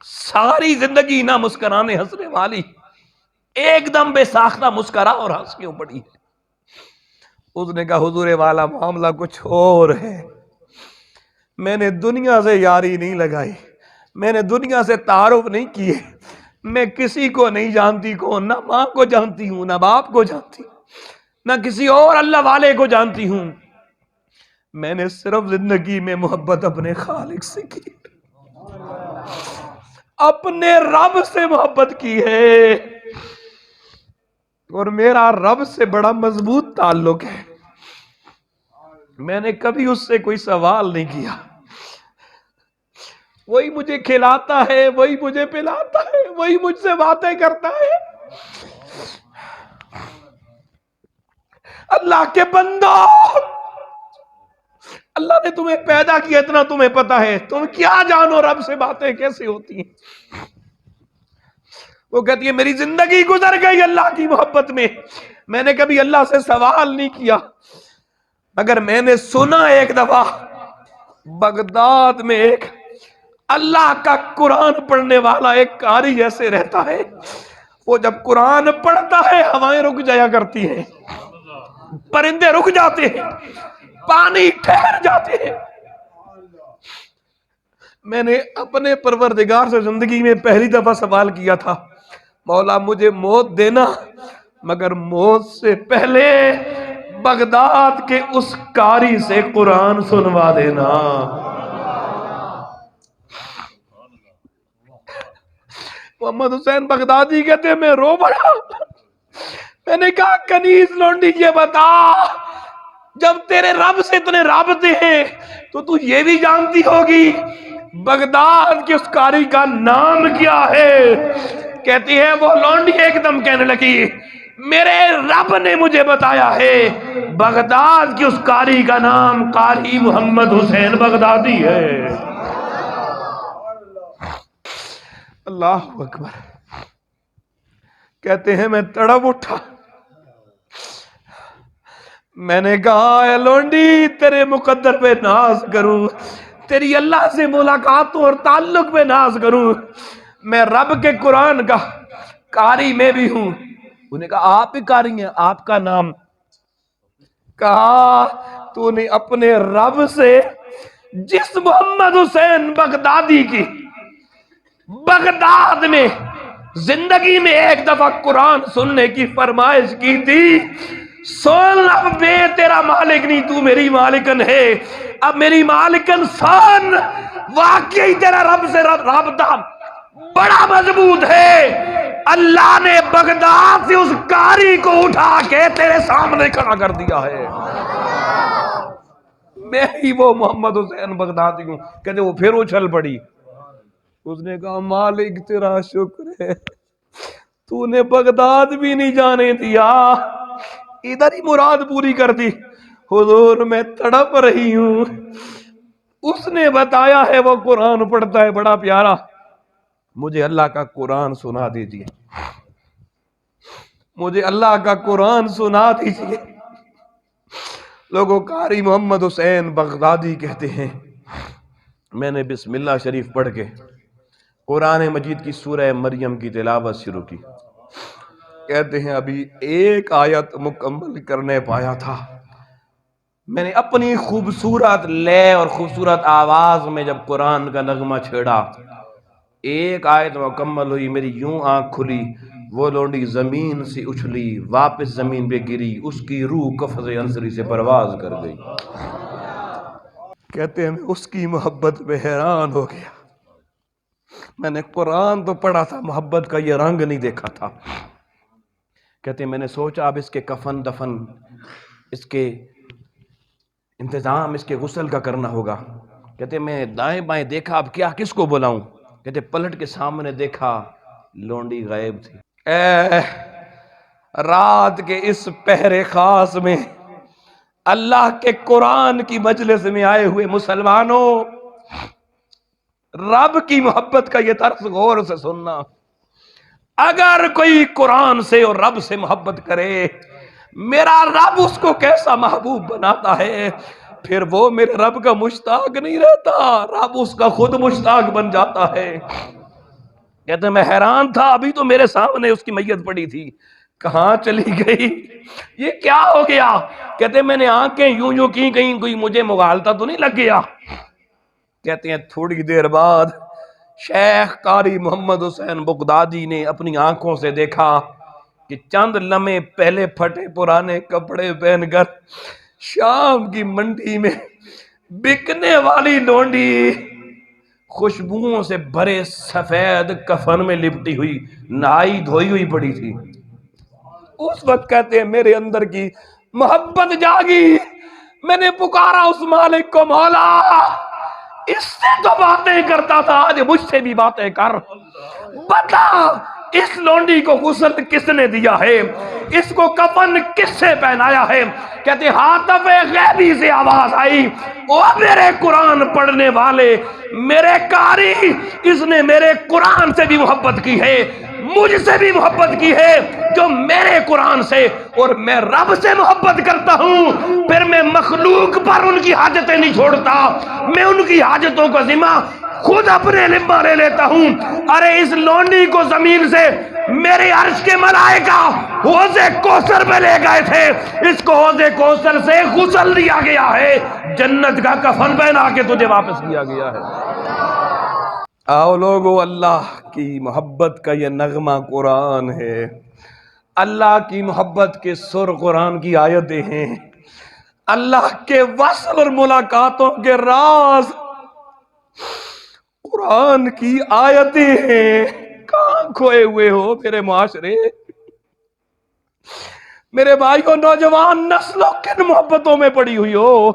A: ساری زندگی نہ مسکرانے ہنسنے والی ایک دم بے ساختہ مسکرا اور ہنس کیوں پڑی؟ اس نے کہا حضور والا معاملہ کچھ اور ہے. میں نے دنیا سے یاری نہیں لگائی, میں نے دنیا سے تعارف نہیں کیے, میں کسی کو نہیں جانتی, کون نہ ماں کو جانتی ہوں نہ باپ کو جانتی نہ کسی اور اللہ والے کو جانتی ہوں. میں نے صرف زندگی میں محبت اپنے خالق سے کی, اپنے رب سے محبت کی ہے, اور میرا رب سے بڑا مضبوط تعلق ہے. میں نے کبھی اس سے کوئی سوال نہیں کیا, وہی مجھے کھلاتا ہے, وہی مجھے پلاتا ہے, وہی مجھ سے باتیں کرتا ہے. اللہ کے بندو, اللہ نے تمہیں پیدا کیا اتنا تمہیں پتا ہے, تم کیا جانو رب سے باتیں کیسے ہوتی ہیں. وہ کہتی ہے میری زندگی گزر گئی اللہ کی محبت میں نے کبھی اللہ سے سوال نہیں کیا, مگر میں نے سنا ایک دفعہ بغداد میں ایک اللہ کا قرآن پڑھنے والا ایک قاری ایسے رہتا ہے, وہ جب قرآن پڑھتا ہے ہوائیں رک جایا کرتی ہیں, پرندے رک جاتے ہیں, پانی ٹھہر جاتے ہیں. میں نے اپنے پروردگار سے زندگی میں پہلی دفعہ سوال کیا تھا مولا مجھے موت دینا مگر موت سے پہلے بغداد کے اس قاری سے قرآن سنوا دینا. محمد حسین بغدادی کہتے ہیں میں رو پڑا. میں نے کہا کنیز لونڈی یہ بتا جب تیرے رب سے اتنے رابطے ہیں تو یہ بھی جانتی ہوگی بغداد کے اس قاری کا نام کیا ہے؟ کہتی ہے وہ لونڈی ایک دم کہنے لگی میرے رب نے مجھے بتایا ہے بغداد کی اس قاری کا نام قاری محمد حسین بغدادی ہے. اللہ اکبر. کہتے ہیں میں تڑپ اٹھا, میں نے کہا اے لونڈی تیرے مقدر پہ ناز کروں, تیری اللہ سے ملاقاتوں اور تعلق پہ ناز کروں. میں رب کے قرآن کا قاری میں بھی ہوں, انہوں نے کہا آپ ہی قاری ہیں، آپ کا نام؟ کہا تو نے اپنے رب سے جس محمد حسین بغدادی کی بغداد میں زندگی میں ایک دفعہ قرآن سننے کی فرمائش کی تھی، سن اب میں تیرا مالک نہیں، تو میری مالکن ہے، اب میری مالکن سن، واقعی تیرا رب سے رابطہ بڑا مضبوط ہے، اللہ نے بغداد سے اس قاری کو اٹھا کے تیرے سامنے کھڑا کر دیا ہے، میں ہی وہ محمد حسین بغدادی ہوں۔ کہتے وہ پھر اچھل پڑی، اس نے کہا مالک تیرا شکر ہے، تو نے بغداد بھی نہیں جانے دیا، ادھر ہی مراد پوری کر دی۔ حضور میں تڑپ رہی ہوں، اس نے بتایا ہے وہ قرآن پڑھتا ہے بڑا پیارا، مجھے اللہ کا قرآن سنا دیجئے، مجھے اللہ کا قرآن سنا دیجئے۔ لوگوں قاری محمد حسین بغدادی کہتے ہیں میں نے بسم اللہ شریف پڑھ کے قرآن مجید کی سورہ مریم کی تلاوت شروع کی، کہتے ہیں ابھی ایک آیت مکمل کرنے پایا تھا، میں نے اپنی خوبصورت لے اور خوبصورت آواز میں جب قرآن کا نغمہ چھیڑا، ایک آیت مکمل ہوئی، میری یوں آنکھ کھلی، وہ لونڈی زمین سے اچھلی، واپس زمین پہ گری، اس کی روح قفز انصری سے پرواز کر گئی۔ کہتے ہیں میں اس کی محبت پہ حیران ہو گیا، میں نے قرآن تو پڑھا تھا، محبت کا یہ رنگ نہیں دیکھا تھا۔ کہتے ہیں میں نے سوچا اب اس کے کفن دفن، اس کے انتظام، اس کے غسل کا کرنا ہوگا۔ کہتے ہیں میں دائیں بائیں دیکھا، اب کیا کس کو بلاؤں؟ کہتے ہیں پلٹ کے سامنے دیکھا، لونڈی غائب تھی۔ اے رات کے اس پہر خاص میں اللہ کے قرآن کی مجلس میں آئے ہوئے مسلمانوں، رب کی محبت کا یہ طرز غور سے سننا، اگر کوئی قرآن سے اور رب سے محبت کرے، میرا رب اس کو کیسا محبوب بناتا ہے، پھر وہ میرے رب کا مشتاق نہیں رہتا، رب اس کا خود مشتاق بن جاتا ہے۔ کہتے ہیں میں حیران تھا، ابھی تو میرے سامنے اس کی میت پڑی تھی، کہاں چلی گئی، یہ کیا ہو گیا؟ کہتے ہیں میں نے آنکھیں یوں یوں کی، کہیں کوئی مجھے مغالطہ تو نہیں لگ گیا۔ کہتے ہیں تھوڑی دیر بعد شیخ قاری محمد حسین بغدادی نے اپنی آنکھوں سے دیکھا کہ چند لمحے پہلے پھٹے پرانے کپڑے پہن کر شام کی منڈی میں بکنے والی لونڈی خوشبوؤں سے بھرے سفید کفن میں لپٹی ہوئی، نہائی دھوئی ہوئی پڑی تھی۔ اس وقت کہتے ہیں میرے اندر کی محبت جاگی، میں نے پکارا اس مالک کو، مولا اس سے تو باتیں کرتا تھا، آج مجھ سے بھی باتیں کر، بتا اس لونڈی کو غسل کس نے دیا ہے، اس کو کفن کس سے پہنایا ہے؟ کہتے ہاتف غیبی سے آواز آئی، او میرے قرآن پڑھنے والے، میرے قاری، اس نے میرے قرآن سے بھی محبت کی ہے، مجھ سے بھی محبت کی ہے، جو میرے قرآن سے اور میں رب سے محبت کرتا ہوں، پھر میں مخلوق پر ان کی حاجتیں نہیں چھوڑتا، میں ان کی حاجتوں کا ذمہ خود اپنے ذمہ لے لیتا ہوں۔ ارے اس لونڈی کو زمین سے میرے عرش کے ملائکہ حوض کوثر پہ لے گئے تھے، اس کو حوض کوثر سے غسل دیا گیا ہے، جنت کا کفن پہنا کے تجھے واپس کیا گیا ہے۔ آؤ لوگو، اللہ کی محبت کا یہ نغمہ قرآن ہے، اللہ کی محبت کے سر قرآن کی آیتیں ہیں، اللہ کے وصل اور ملاقاتوں کے راز قرآن کی آیتیں ہیں۔ کہاں کھوئے ہوئے ہو میرے معاشرے، میرے بھائیوں، نوجوان نسلوں کن محبتوں میں پڑی ہوئی ہو،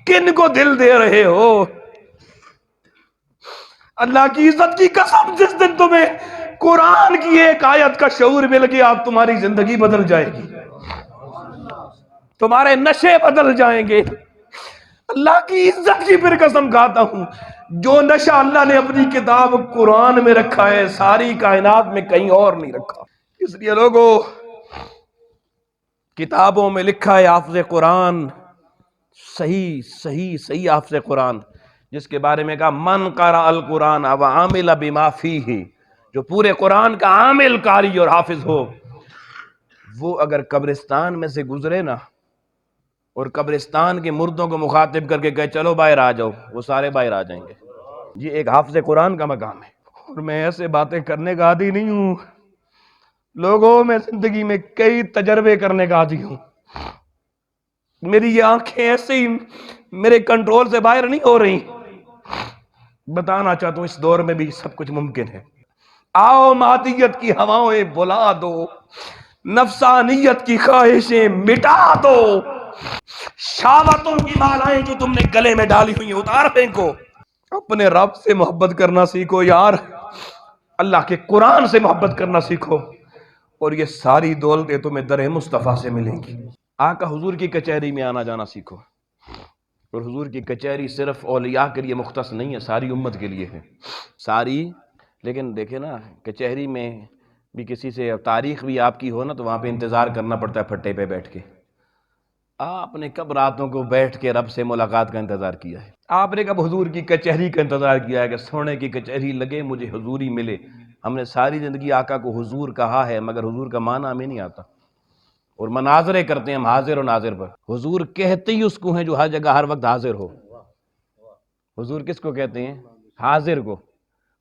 A: کن کو دل دے رہے ہو؟ اللہ کی عزت کی قسم، جس دن تمہیں قرآن کی ایک آیت کا شعور مل گیا، اب تمہاری زندگی بدل جائے گی، تمہارے نشے بدل جائیں گے۔ اللہ کی عزت کی پھر قسم کھاتا ہوں، جو نشہ اللہ نے اپنی کتاب قرآن میں رکھا ہے، ساری کائنات میں کہیں اور نہیں رکھا۔ اس لیے لوگوں، کتابوں میں لکھا ہے حافظ قرآن، صحیح حافظ قرآن، جس کے بارے میں کہا من قرأ القرآن وعمل بما فیہ، جو پورے قرآن کا عامل قاری اور حافظ ہو، وہ اگر قبرستان میں سے گزرے نا اور قبرستان کے مردوں کو مخاطب کر کے کہے چلو باہر آ جاؤ، وہ سارے باہر آ جائیں گے۔ یہ ایک حافظ قرآن کا مقام ہے۔ اور میں ایسے باتیں کرنے کا عادی نہیں ہوں لوگوں، میں زندگی میں کئی تجربے کرنے کا عادی ہوں۔ میری یہ آنکھیں ایسے ہی میرے کنٹرول سے باہر نہیں ہو رہی۔ بتانا چاہتا ہوں اس دور میں بھی سب کچھ ممکن ہے۔ آؤ مادیت کی ہوائیں بلا دو، نفسانیت کی خواہشیں مٹا دو، شہوتوں کی مالائیں جو تم نے گلے میں ڈالی ہوئی ہیں اتار پھینکو، اپنے رب سے محبت کرنا سیکھو یار، اللہ کے قرآن سے محبت کرنا سیکھو، اور یہ ساری دولتیں تمہیں در مصطفیٰ سے ملیں گی۔ آقا حضور کی کچہری میں آنا جانا سیکھو، اور حضور کی کچہری صرف اولیاء کے لیے مختص نہیں ہے، ساری امت کے لیے ہے، ساری۔ لیکن دیکھیں نا کچہری میں بھی کسی سے تاریخ بھی آپ کی ہو نا تو وہاں پہ انتظار کرنا پڑتا ہے پھٹے پہ بیٹھ کے۔ آپ نے کب راتوں کو بیٹھ کے رب سے ملاقات کا انتظار کیا ہے؟ آپ نے کب حضور کی کچہری کا انتظار کیا ہے کہ سونے کی کچہری لگے مجھے حضوری ملے؟ ہم نے ساری زندگی آقا کو حضور کہا ہے مگر حضور کا معنی ہمیں نہیں آتا، اور مناظرے کرتے ہیں ہم حاضر و ناظر پر۔ حضور کہتے ہی اس کو ہیں جو ہر جگہ ہر وقت حاضر ہو۔ حضور کس کو کہتے ہیں؟ حاضر کو۔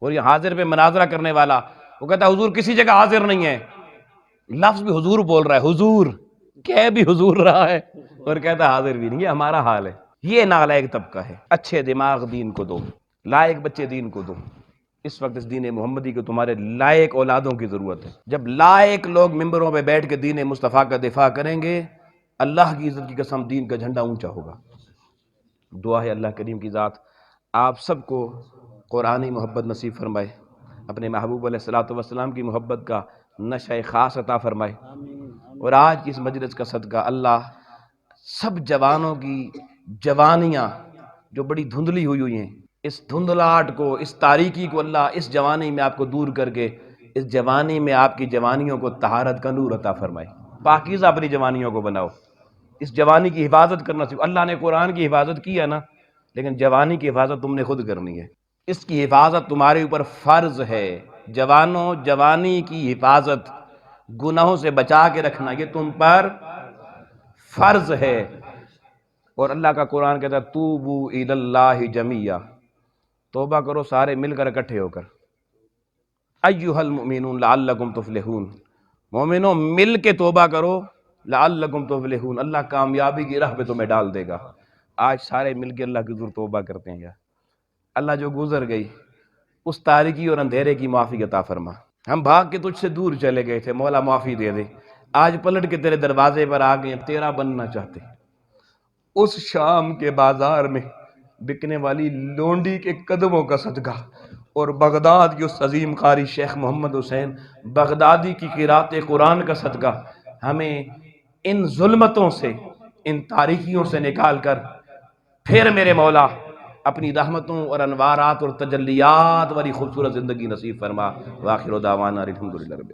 A: اور یہ حاضر پہ مناظرہ کرنے والا وہ کہتا ہے حضور کسی جگہ حاضر نہیں ہے، لفظ بھی حضور بول رہا ہے، حضور کہہ بھی حضور رہا ہے اور کہتا ہے حاضر بھی نہیں۔ یہ ہمارا حال ہے، یہ نالائق طبقہ ہے۔ اچھے دماغ دین کو دو، لائق بچے دین کو دو۔ اس وقت اس دین محمدی کو تمہارے لائق اولادوں کی ضرورت ہے۔ جب لائق لوگ ممبروں پہ بیٹھ کے دین مصطفیٰ کا دفاع کریں گے، اللہ کی عزت کی قسم دین کا جھنڈا اونچا ہوگا۔ دعا ہے اللہ کریم کی ذات آپ سب کو قرآنی محبت نصیب فرمائے، اپنے محبوب علیہ الصلوۃ والسلام کی محبت کا نشہ خاص عطا فرمائے، اور آج کی اس مجلس کا صدقہ اللہ سب جوانوں کی جوانیاں جو بڑی دھندلی ہوئی ہیں، اس دھندلاہٹ کو، اس تاریکی کو اللہ اس جوانی میں آپ کو دور کر کے اس جوانی میں آپ کی جوانیوں کو طہارت کا نور عطا فرمائے۔ پاکیزہ اپنی جوانیوں کو بناؤ، اس جوانی کی حفاظت کرنا سیکھو۔ اللہ نے قرآن کی حفاظت کی ہے نا، لیکن جوانی کی حفاظت تم نے خود کرنی ہے۔ اس کی حفاظت تمہارے اوپر فرض ہے۔ جوانوں، جوانی کی حفاظت، گناہوں سے بچا کے رکھنا یہ تم پر فرض ہے۔ اور اللہ کا قرآن کہتا ہے توبو الی اللہ جمیعا، توبہ کرو سارے مل کر اکٹھے ہو کر۔ ایھا المؤمنون لعلکم تفلحون، مومنوں مل کے توبہ کرو، لعلکم تفلحون، اللہ کامیابی کی راہ پہ تمہیں ڈال دے گا۔ آج سارے مل کے اللہ کی حضور توبہ کرتے ہیں یار، اللہ جو گزر گئی اس تاریکی اور اندھیرے کی معافی عطا فرما۔ ہم بھاگ کے تجھ سے دور چلے گئے تھے، مولا معافی دے دے، آج پلٹ کے تیرے دروازے پر آ گئے، تیرا بننا چاہتے ہیں۔ اس شام کے بازار میں بکنے والی لونڈی کے قدموں کا صدقہ، اور بغداد کی اس عظیم قاری شیخ محمد حسین بغدادی کی قرأت قرآن کا صدقہ، ہمیں ان ظلمتوں سے، ان تاریکیوں سے نکال کر پھر میرے مولا اپنی رحمتوں اور انوارات اور تجلیات والی خوبصورت زندگی نصیب فرما۔ وآخر دعوانا الحمدللہ رب